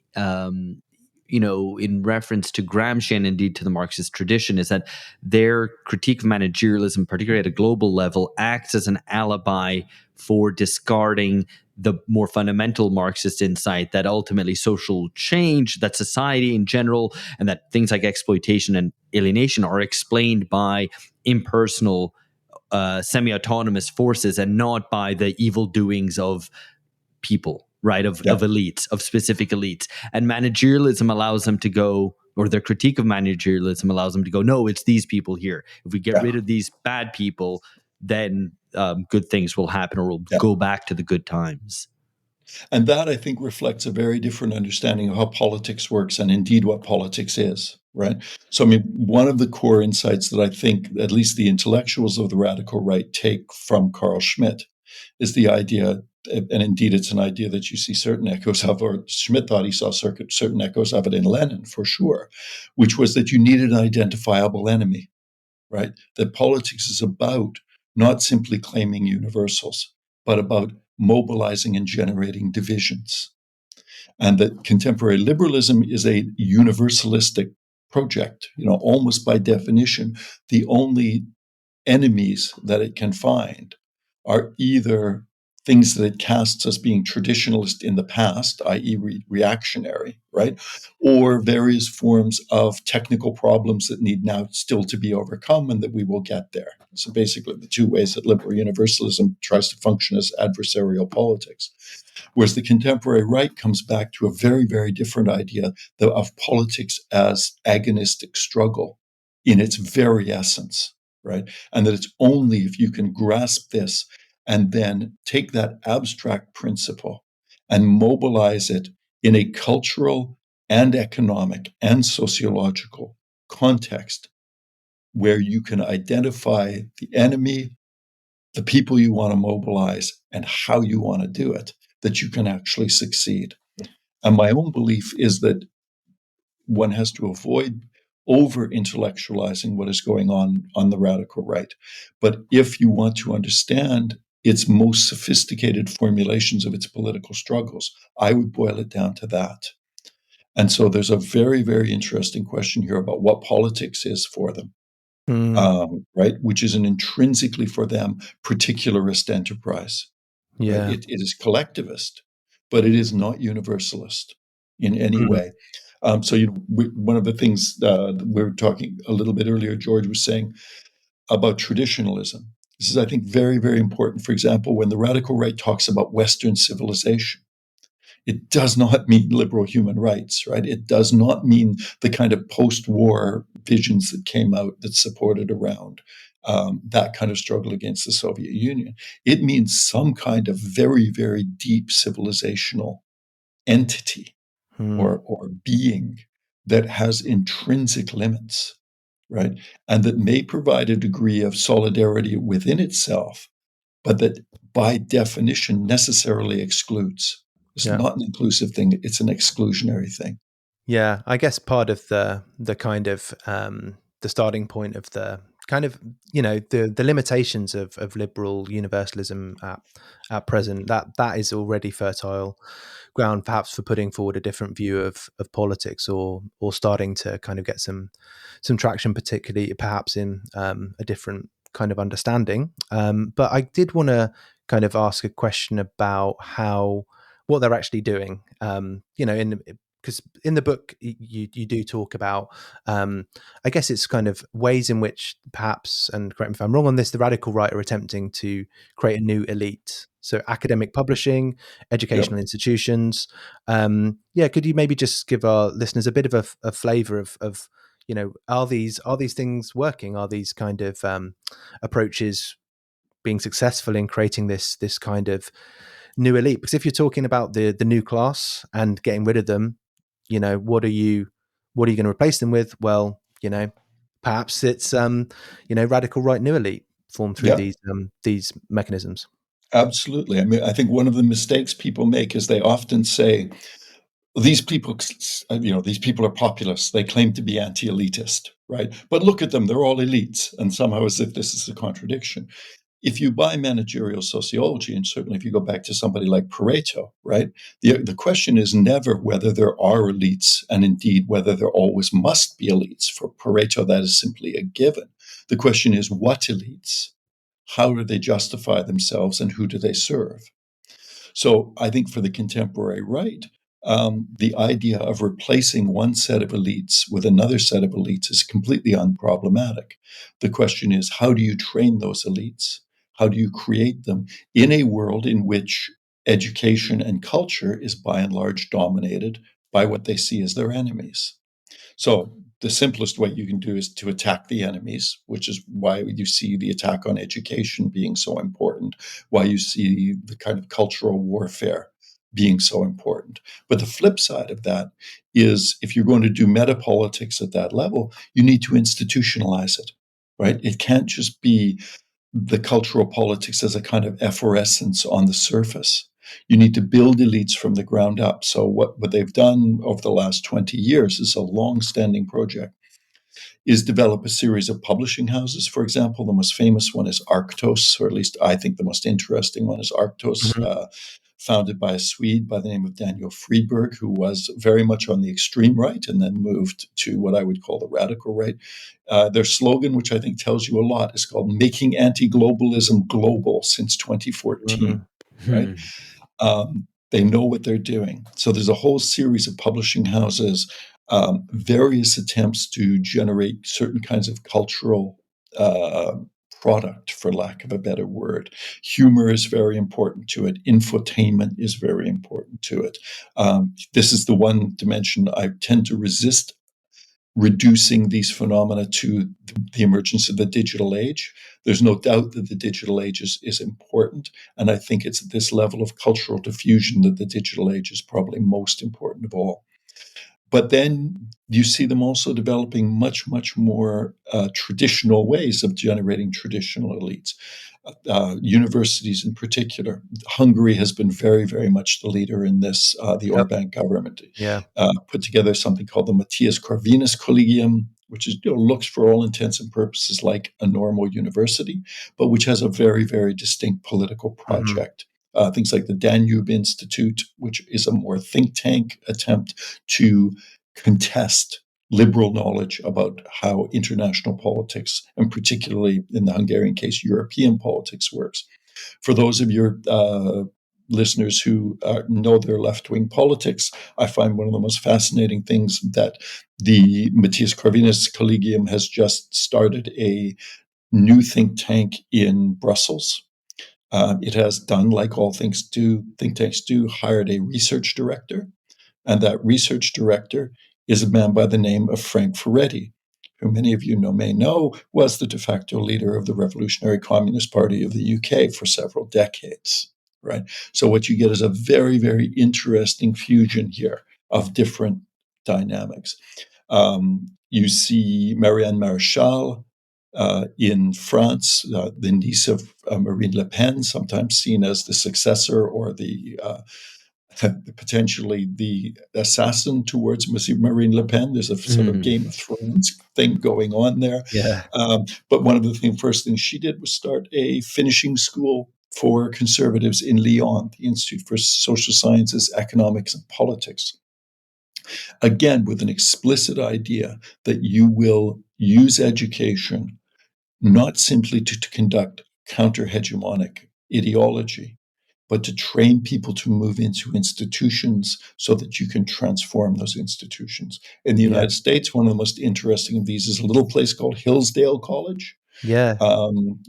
in reference to Gramsci and indeed to the Marxist tradition, is that their critique of managerialism, particularly at a global level, acts as an alibi for discarding the more fundamental Marxist insight that ultimately social change, that society in general, and that things like exploitation and alienation are explained by impersonal, semi-autonomous forces and not by the evil doings of people, right? Of elites, of specific elites. And managerialism allows them to go, or their critique of managerialism allows them to go, no, it's these people here. If we get rid of these bad people, then good things will happen, or we'll go back to the good times. And that, I think, reflects a very different understanding of how politics works and indeed what politics is, right? So, I mean, one of the core insights that I think at least the intellectuals of the radical right take from Carl Schmitt is the idea, and indeed it's an idea that you see certain echoes of, or Schmitt thought he saw certain echoes of it in Lenin, for sure, which was that you needed an identifiable enemy, right? That politics is about not simply claiming universals, but about mobilizing and generating divisions. And that contemporary liberalism is a universalistic project. Almost by definition, the only enemies that it can find are either things that it casts as being traditionalist in the past, i.e., reactionary, right? Or various forms of technical problems that need now still to be overcome and that we will get there. So basically, the two ways that liberal universalism tries to function as adversarial politics. Whereas the contemporary right comes back to a very, very different idea of politics as agonistic struggle in its very essence, right? And that it's only if you can grasp this and then take that abstract principle and mobilize it in a cultural and economic and sociological context where you can identify the enemy, the people you want to mobilize, and how you want to do it, that you can actually succeed. And my own belief is that one has to avoid over-intellectualizing what is going on the radical right. But if you want to understand its most sophisticated formulations of its political struggles, I would boil it down to that. And so there's a very, very interesting question here about what politics is for them, right? Which is an intrinsically for them particularist enterprise. Yeah. Right? It is collectivist, but it is not universalist in any way. So one of the things we were talking a little bit earlier, George was saying about traditionalism. This is, I think, very, very important. For example, when the radical right talks about Western civilization, it does not mean liberal human rights, right? It does not mean the kind of post-war visions that came out that supported around that kind of struggle against the Soviet Union. It means some kind of very, very deep civilizational entity or being that has intrinsic limits, right? And that may provide a degree of solidarity within itself, but that by definition necessarily excludes. It's not an inclusive thing, it's an exclusionary thing. Yeah, I guess part of the kind of the starting point of the kind of the limitations of liberal universalism at present, that is already fertile ground perhaps for putting forward a different view of politics, or starting to kind of get some traction, particularly perhaps in a different kind of understanding. But I did want to kind of ask a question about what they're actually doing. because in the book you do talk about, I guess it's kind of ways in which perhaps, and correct me if I'm wrong on this, the radical right are attempting to create a new elite. So academic publishing, Yep. educational institutions. Could you maybe just give our listeners a bit of a flavor of are these things working? Are these kind of approaches being successful in creating this kind of new elite? Because if you're talking about the new class and getting rid of them, what are you going to replace them with? Well, perhaps it's radical right new elite formed through Yeah, these mechanisms. absolutely. I mean, I think one of the mistakes people make is they often say, these people, these people are populists. They claim to be anti-elitist, right? But look at them; they're all elites, and somehow, as if this is a contradiction. If you buy managerial sociology, and certainly if you go back to somebody like Pareto, right? The question is never whether there are elites, and indeed whether there always must be elites. For Pareto, that is simply a given. The question is what elites? How do they justify themselves, and who do they serve? So I think for the contemporary right, the idea of replacing one set of elites with another set of elites is completely unproblematic. The question is, how do you train those elites? How do you create them in a world in which education and culture is by and large dominated by what they see as their enemies? So the simplest way you can do is to attack the enemies, which is why you see the attack on education being so important, why you see the kind of cultural warfare being so important. But the flip side of that is if you're going to do metapolitics at that level, you need to institutionalize it, right? It can't just be the cultural politics as a kind of efflorescence on the surface. You need to build elites from the ground up. So what they've done over the last 20 years is a long-standing project, is develop a series of publishing houses. For example, the most famous one is Arctos, or at least I think the most interesting one is Arctos, Mm-hmm. founded by a Swede by the name of Daniel Friedberg, who was very much on the extreme right and then moved to what I would call the radical right. Their slogan, which I think tells you a lot, is called "Making Anti-Globalism Global" since 2014, right? Hmm. They know what they're doing. So there's a whole series of publishing houses, various attempts to generate certain kinds of cultural uh, product, for lack of a better word. Humor is very important to it. Infotainment is very important to it. This is the one dimension I tend to resist reducing these phenomena to the emergence of the digital age. There's no doubt that the digital age is important. And I think it's at this level of cultural diffusion that the digital age is probably most important of all. But then you see them also developing much, much more traditional ways of generating traditional elites. Universities in particular. Hungary has been very, very much the leader in this. The Yep. Orbán government Yeah. put together something called the Matthias Corvinus Collegium, which is, looks for all intents and purposes like a normal university, but which has a very, very distinct political Mm-hmm. project. Things like the Danube Institute, which is a more think tank attempt to contest liberal knowledge about how international politics, and particularly in the Hungarian case, European politics works. For those of your listeners who know their left-wing politics, I find one of the most fascinating things that the Matthias Corvinus Collegium has just started a new think tank in Brussels. It has done, like all think tanks do, hired a research director, and that research director is a man by the name of Frank Ferretti, who many of you may know was the de facto leader of the Revolutionary Communist Party of the UK for several decades. Right. So what you get is a very, very interesting fusion here of different dynamics. You see Marianne Maréchal in France, the niece of Marine Le Pen, sometimes seen as the successor or the potentially the assassin towards Marine Le Pen. There's a sort of Mm. Game of Thrones thing going on there. Yeah. But one of the first things she did was start a finishing school for conservatives in Lyon, the Institute for Social Sciences, Economics, and Politics. Again, with an explicit idea that you will use education not simply to conduct counter-hegemonic ideology, but to train people to move into institutions so that you can transform those institutions. In the Yeah. United States, one of the most interesting of these is a little place called Hillsdale College. Yeah.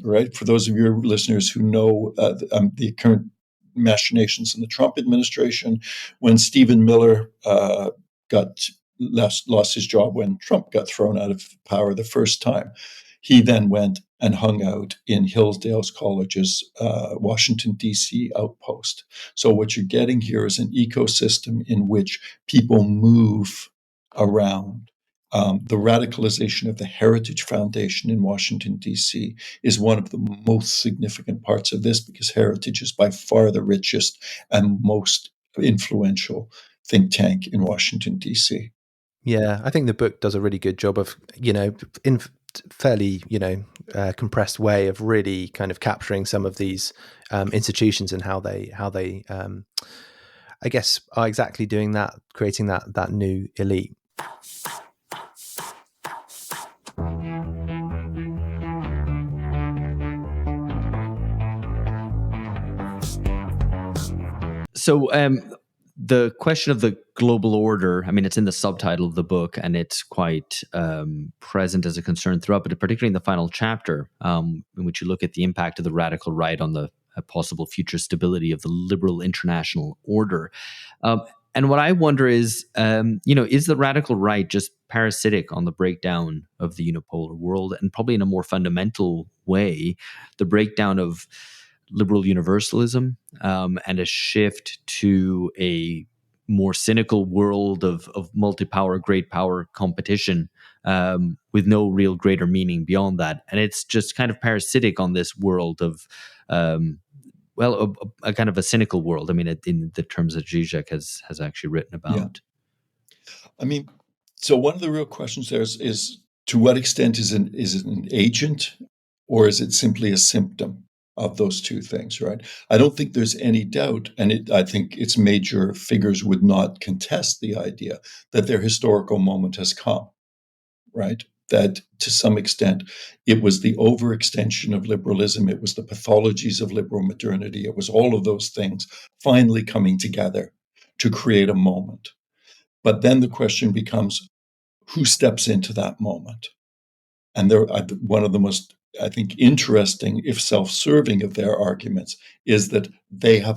Right? For those of your listeners who know the current machinations in the Trump administration, when Stephen Miller lost his job when Trump got thrown out of power the first time, he then went and hung out in Hillsdale College's Washington, D.C. outpost. So what you're getting here is an ecosystem in which people move around. The radicalization of the Heritage Foundation in Washington, D.C. is one of the most significant parts of this, because Heritage is by far the richest and most influential think tank in Washington, D.C. Yeah, I think the book does a really good job of, in fairly, compressed way of really kind of capturing some of these institutions and how they, I guess, are exactly doing that, creating that new elite. So the question of the global order, I mean, it's in the subtitle of the book, and it's quite present as a concern throughout, but particularly in the final chapter, in which you look at the impact of the radical right on the possible future stability of the liberal international order. And what I wonder is, is the radical right just parasitic on the breakdown of the unipolar world, and probably in a more fundamental way, the breakdown of liberal universalism and a shift to a more cynical world of multi-power, great power competition with no real greater meaning beyond that. And it's just kind of parasitic on this world of, a kind of a cynical world. I mean, in the terms that Zizek has actually written about. Yeah. I mean, so one of the real questions there is to what extent is it an agent, or is it simply a symptom of those two things, right? I don't think there's any doubt, and I think its major figures would not contest the idea that their historical moment has come, right? That to some extent it was the overextension of liberalism, it was the pathologies of liberal modernity, it was all of those things finally coming together to create a moment. But then the question becomes, who steps into that moment? And one of the most, I think, interesting, if self-serving, of their arguments is that they are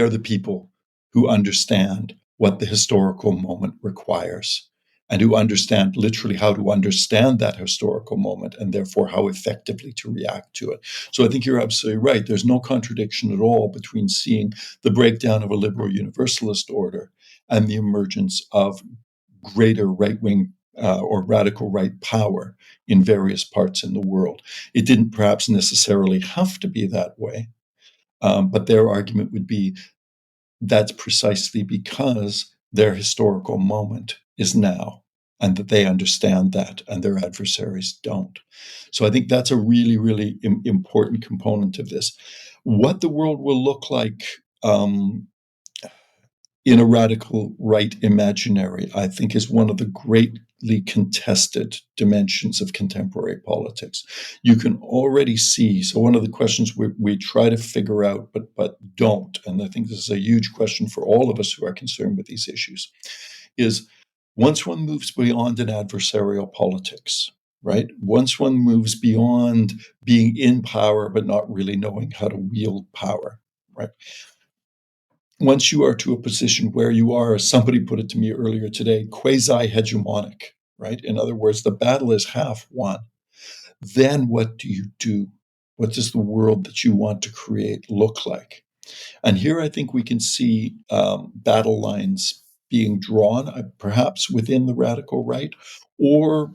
the people who understand what the historical moment requires, and who understand literally how to understand that historical moment, and therefore how effectively to react to it. So I think you're absolutely right. There's no contradiction at all between seeing the breakdown of a liberal universalist order and the emergence of greater right-wing or radical right power in various parts in the world. It didn't perhaps necessarily have to be that way, but their argument would be that's precisely because their historical moment is now, and that they understand that and their adversaries don't. So I think that's a really, really important component of this. What the world will look like in a radical right imaginary, I think, is one of the greatly contested dimensions of contemporary politics. You can already see, so one of the questions we try to figure out, but don't, and I think this is a huge question for all of us who are concerned with these issues, is once one moves beyond an adversarial politics, right? Once one moves beyond being in power but not really knowing how to wield power, right? Once you are to a position where you are, as somebody put it to me earlier today, quasi-hegemonic, right? In other words, the battle is half won. Then what do you do? What does the world that you want to create look like? And here I think we can see battle lines being drawn, perhaps within the radical right, or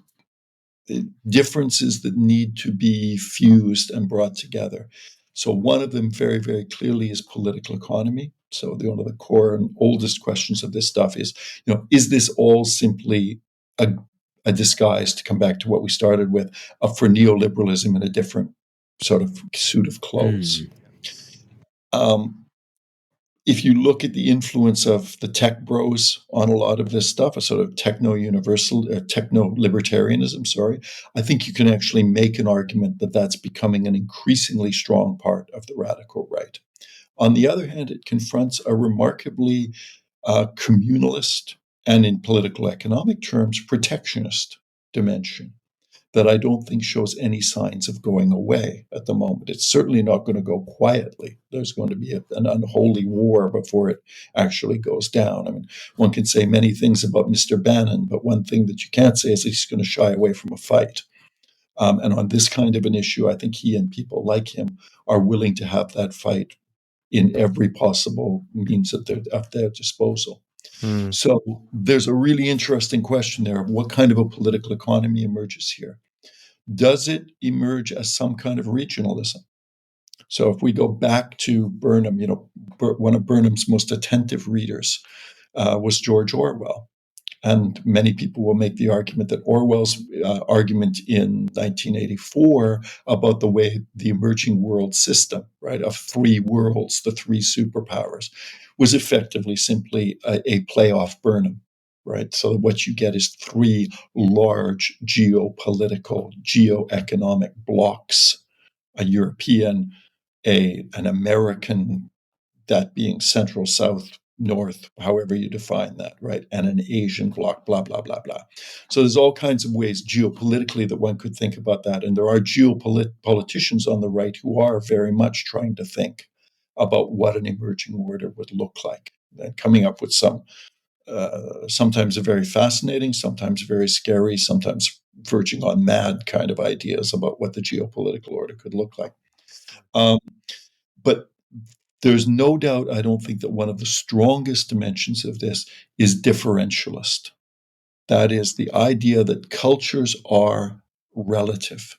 differences that need to be fused and brought together. So one of them very, very clearly is political economy. So one of the core and oldest questions of this stuff is this all simply a disguise, to come back to what we started with, for neoliberalism in a different sort of suit of clothes? If you look at the influence of the tech bros on a lot of this stuff, a sort of techno-libertarianism, I think you can actually make an argument that that's becoming an increasingly strong part of the radical right. On the other hand, it confronts a remarkably communalist and, in political economic terms, protectionist dimension that I don't think shows any signs of going away at the moment. It's certainly not going to go quietly. There's going to be an unholy war before it actually goes down. I mean, one can say many things about Mr. Bannon, but one thing that you can't say is he's going to shy away from a fight. And on this kind of an issue, I think he and people like him are willing to have that fight in every possible means at their disposal. So there's a really interesting question there of what kind of a political economy emerges here. Does it emerge as some kind of regionalism? So if we go back to Burnham, one of Burnham's most attentive readers was George Orwell. And many people will make the argument that Orwell's argument in 1984 about the way the emerging world system, right, of three worlds, the three superpowers, was effectively simply a play off Burnham, right? So what you get is three large geopolitical, geoeconomic blocks: a European, an American, that being Central, South, North, however you define that, right? And an Asian bloc, blah, blah, blah, blah. So there's all kinds of ways geopolitically that one could think about that. And there are geopoliticians on the right who are very much trying to think about what an emerging order would look like and coming up with some, sometimes very fascinating, sometimes very scary, sometimes verging on mad kind of ideas about what the geopolitical order could look like. But there's no doubt, I don't think, that one of the strongest dimensions of this is differentialist. That is the idea that cultures are relative,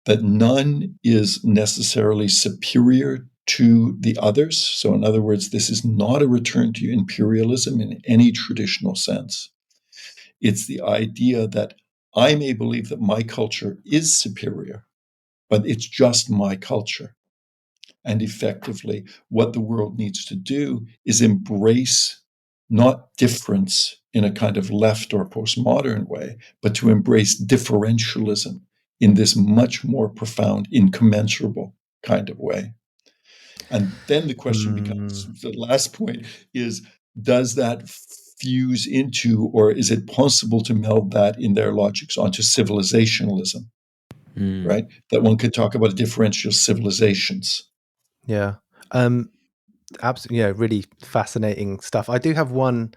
that none is necessarily superior to the others. So in other words, this is not a return to imperialism in any traditional sense. It's the idea that I may believe that my culture is superior, but it's just my culture. And effectively, what the world needs to do is embrace not difference in a kind of left or postmodern way, but to embrace differentialism in this much more profound, incommensurable kind of way. And then the question becomes, the last point is, does that fuse into, or is it possible to meld that in their logics onto civilizationalism, right? That one could talk about differential civilizations. Yeah. Absolutely, really fascinating stuff. I do have one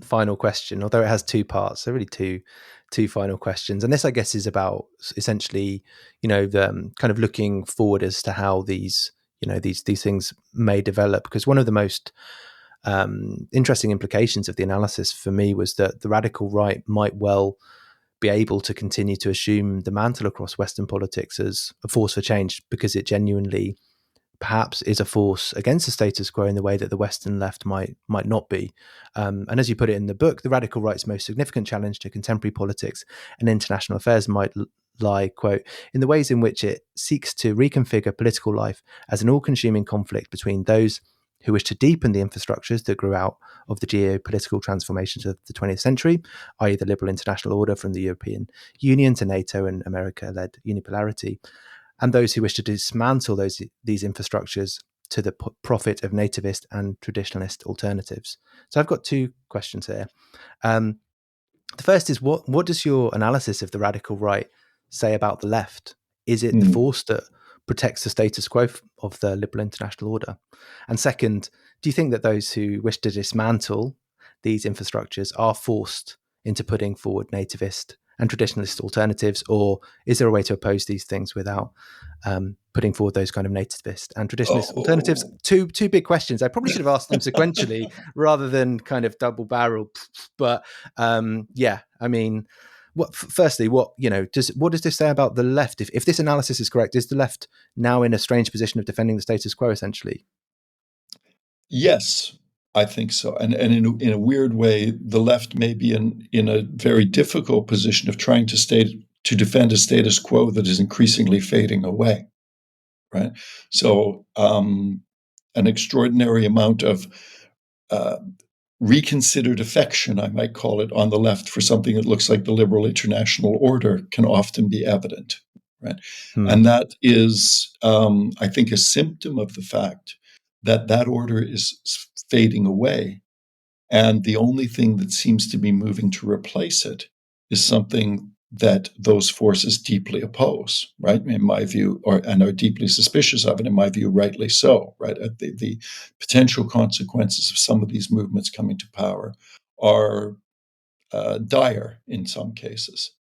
final question, although it has two parts. So really two final questions. And this, I guess, is about essentially, the kind of looking forward as to how these things may develop. Because one of the most interesting implications of the analysis for me was that the radical right might well be able to continue to assume the mantle across Western politics as a force for change, because it genuinely perhaps is a force against the status quo in the way that the Western left might not be. And as you put it in the book, the radical right's most significant challenge to contemporary politics and international affairs might lie, quote, in the ways in which it seeks to reconfigure political life as an all-consuming conflict between those who wish to deepen the infrastructures that grew out of the geopolitical transformations of the 20th century, i.e. the liberal international order from the European Union to NATO and America-led unipolarity, and those who wish to dismantle these infrastructures to the profit of nativist and traditionalist alternatives. So I've got two questions here. The first is, what does your analysis of the radical right say about the left? Is it the force that protects the status quo of the liberal international order? And second, do you think that those who wish to dismantle these infrastructures are forced into putting forward nativist and traditionalist alternatives, or is there a way to oppose these things without putting forward those kind of nativist and traditionalist alternatives? Two big questions. I probably should have asked them sequentially rather than kind of double barrel. But firstly, what does this say about the left? If this analysis is correct, is the left now in a strange position of defending the status quo, essentially? Yes, I think so. And in a weird way, the left may be in a very difficult position of trying to defend a status quo that is increasingly fading away, right? So an extraordinary amount of reconsidered affection, I might call it, on the left for something that looks like the liberal international order can often be evident, right? And that is, I think, a symptom of the fact that order is fading away. And the only thing that seems to be moving to replace it is something that those forces deeply oppose, right? In my view, and are deeply suspicious of, and in my view, rightly so, right? The potential consequences of some of these movements coming to power are dire in some cases.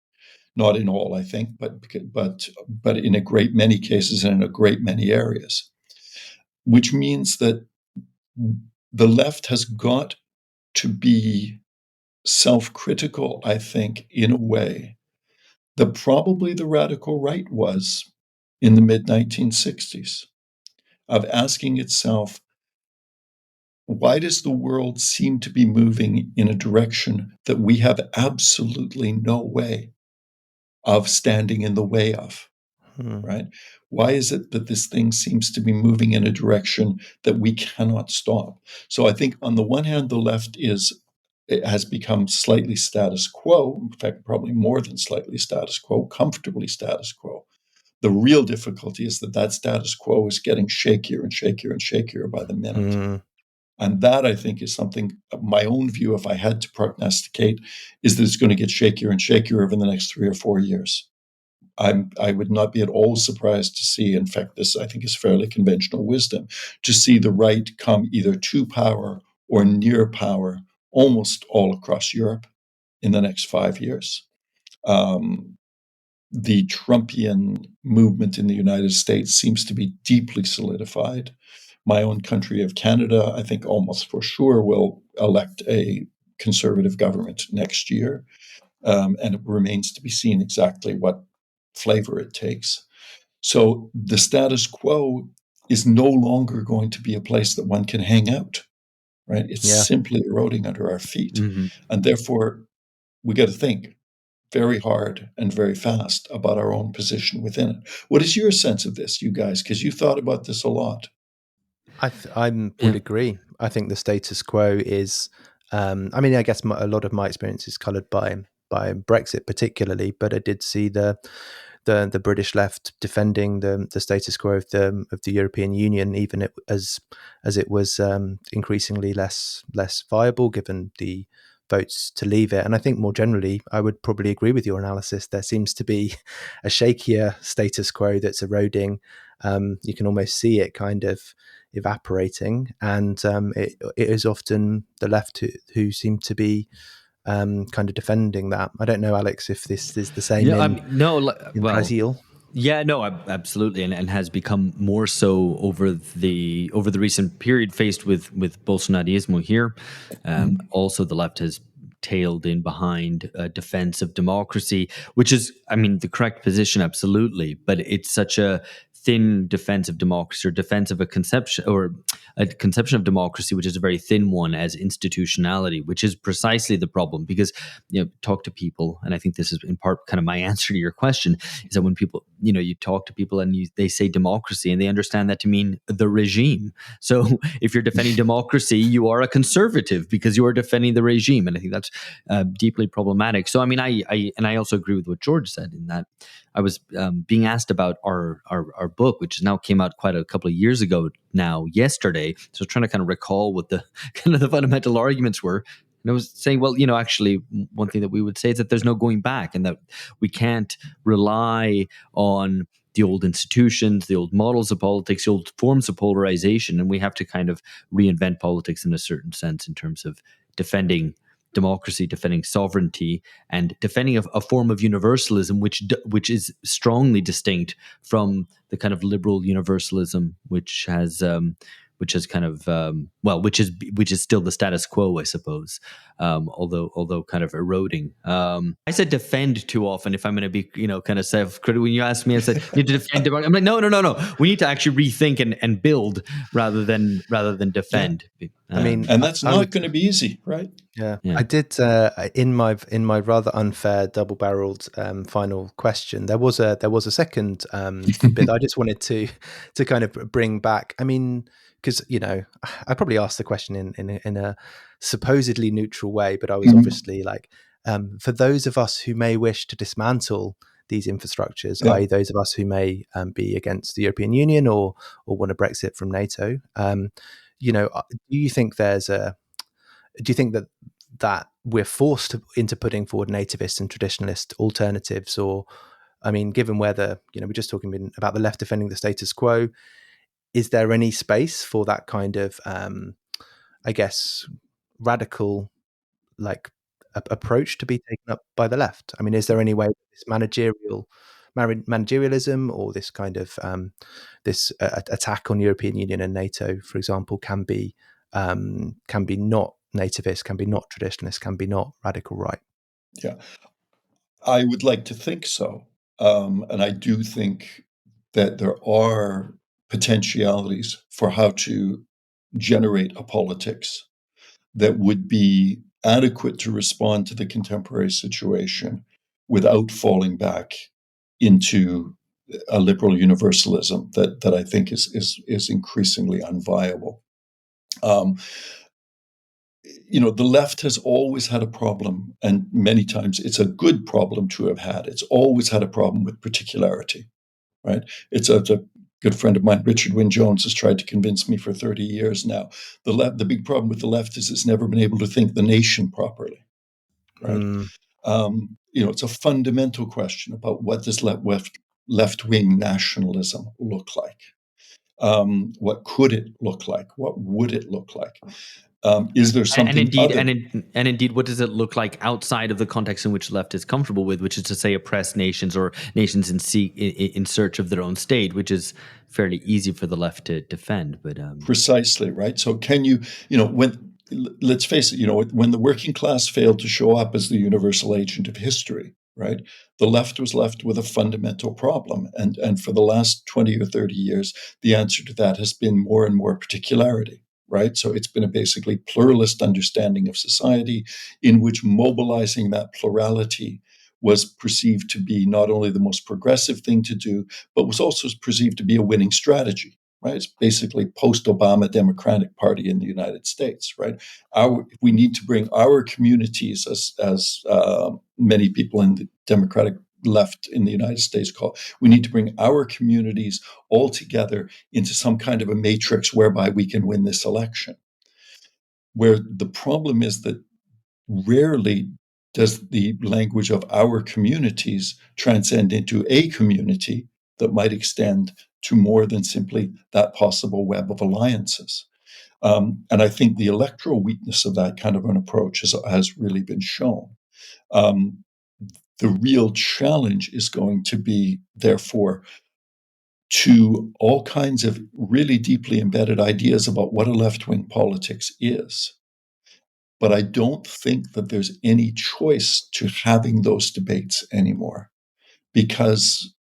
Not in all, I think, but in a great many cases and in a great many areas, which means that the left has got to be self-critical, I think, in a way that probably the radical right was in the mid-1960s, of asking itself, why does the world seem to be moving in a direction that we have absolutely no way of standing in the way of, right? Why is it that this thing seems to be moving in a direction that we cannot stop? So I think on the one hand, the left it has become slightly status quo, in fact, probably more than slightly status quo, comfortably status quo. The real difficulty is that status quo is getting shakier and shakier and shakier by the minute. And that, I think, is something, my own view, if I had to prognosticate, is that it's going to get shakier and shakier over the next 3 or 4 years. I would not be at all surprised to see, in fact, this I think is fairly conventional wisdom, to see the right come either to power or near power almost all across Europe in the next 5 years. The Trumpian movement in the United States seems to be deeply solidified. My own country of Canada, I think almost for sure, will elect a conservative government next year. And it remains to be seen exactly what flavor it takes. So the status quo is no longer going to be a place that one can hang out, right? It's simply eroding under our feet. Mm-hmm. And therefore, we got to think very hard and very fast about our own position within it. What is your sense of this, you guys? Because you thought about this a lot. I would agree. I think the status quo is, I mean, I guess a lot of my experience is coloured by Brexit particularly, but I did see the British left defending the status quo of the European Union, even as it was increasingly less viable given the votes to leave it. And I think more generally, I would probably agree with your analysis. There seems to be a shakier status quo that's eroding. You can almost see it kind of evaporating, and it is often the left who seem to be kind of defending that. I don't know, Alex, if this is the same in Brazil. Yeah, no, absolutely, and has become more so over the recent period faced with Bolsonarismo here. Also, the left has tailed in behind defense of democracy, which is, I mean, the correct position, absolutely, but it's such a thin defense of democracy, or defense of a conception of democracy, which is a very thin one, as institutionality, which is precisely the problem. Because, you know, talk to people, and I think this is in part kind of my answer to your question, is that when people, you know, you talk to people and they say democracy, and they understand that to mean the regime. So if you're defending democracy, you are a conservative because you are defending the regime, and I think that's deeply problematic. So I mean, I also agree with what George said, in that I was being asked about our book, which now came out quite a couple of years ago now, yesterday. So I was trying to kind of recall what the kind of the fundamental arguments were. And I was saying, well, you know, actually, one thing that we would say is that there's no going back, and that we can't rely on the old institutions, the old models of politics, the old forms of polarization, and we have to kind of reinvent politics in a certain sense in terms of defending democracy, defending sovereignty, and defending a form of universalism which is strongly distinct from the kind of liberal universalism which has kind of which is still the status quo, I suppose, although kind of eroding. I said defend too often. If I'm going to be, you know, kind of self-critical, when you ask me, I said you need to defend. I'm like, no. We need to actually rethink and build rather than defend. Yeah. I mean, and that's not going to be easy, right? Yeah. I did in my rather unfair double-barreled final question. There was a second bit I just wanted to kind of bring back. I mean, because, you know, I probably asked the question in a supposedly neutral way, but I was obviously like, for those of us who may wish to dismantle these infrastructures, Yeah. i.e. those of us who may be against the European Union or want to Brexit from NATO. Do you think that we're forced into putting forward nativist and traditionalist alternatives? Or, I mean, given whether, we're just talking about the left defending the status quo, is there any space for that kind of, I guess, radical approach to be taken up by the left? I mean, is there any way this managerialism or this kind of this attack on European Union and NATO, for example, can be not nativist, can be not traditionalist, can be not radical right? Yeah, I would like to think so. And I do think that there are potentialities for how to generate a politics that would be adequate to respond to the contemporary situation without falling back into a liberal universalism that I think is increasingly unviable. The left has always had a problem, and many times it's a good problem to have had. It's always had a problem with particularity, right? It's a good friend of mine, Richard Wynne Jones, has tried to convince me for 30 years now. The big problem with the left is it's never been able to think the nation properly, right? It's a fundamental question about what does left-wing nationalism look like? What could it look like? What would it look like? Is there something and indeed, what does it look like outside of the context in which the left is comfortable with, which is to say oppressed nations or nations in search of their own state, which is fairly easy for the left to defend. But precisely, right? So can let's face it, when the working class failed to show up as the universal agent of history, right, the left was left with a fundamental problem. And for the last 20 or 30 years, the answer to that has been more and more particularity. Right. So it's been a basically pluralist understanding of society in which mobilizing that plurality was perceived to be not only the most progressive thing to do, but was also perceived to be a winning strategy. Right. It's basically post-Obama Democratic Party in the United States. Right. We need to bring our communities, as many people in the Democratic left in the United States call, we need to bring our communities all together into some kind of a matrix whereby we can win this election. Where the problem is that rarely does the language of our communities transcend into a community that might extend to more than simply that possible web of alliances. And I think the electoral weakness of that kind of an approach has really been shown. The real challenge is going to be, therefore, to all kinds of really deeply embedded ideas about what a left-wing politics is. But I don't think that there's any choice to having those debates anymore, because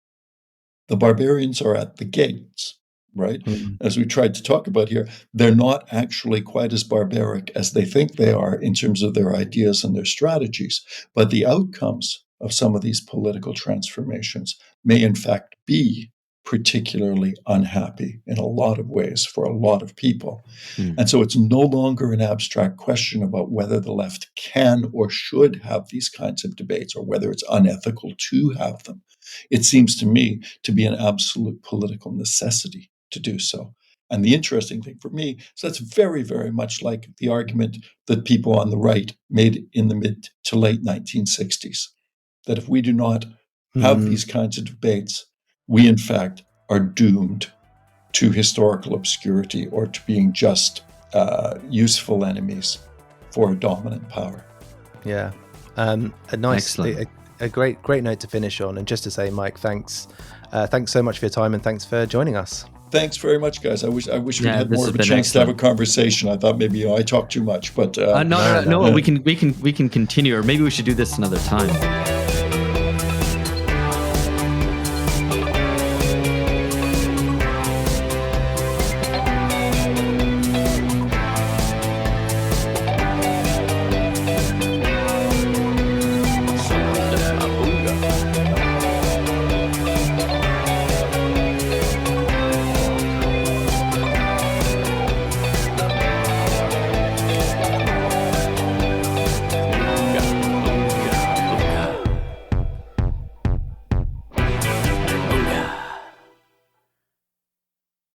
the barbarians are at the gates, right? As we tried to talk about here, they're not actually quite as barbaric as they think they are in terms of their ideas and their strategies. But the outcomes of some of these political transformations may in fact be particularly unhappy in a lot of ways for a lot of people. And so it's no longer an abstract question about whether the left can or should have these kinds of debates or whether it's unethical to have them. It seems to me to be an absolute political necessity to do so. And the interesting thing for me is that's very, very much like the argument that people on the right made in the mid to late 1960s, that if we do not have these kinds of debates, we in fact are doomed to historical obscurity or to being just useful enemies for a dominant power. Yeah. A great note to finish on. And just to say, Mike, thanks so much for your time and thanks for joining us. Thanks very much, guys. I wish we had more of a chance to have a conversation. I thought maybe I talked too much, but no. We can continue, or maybe we should do this another time.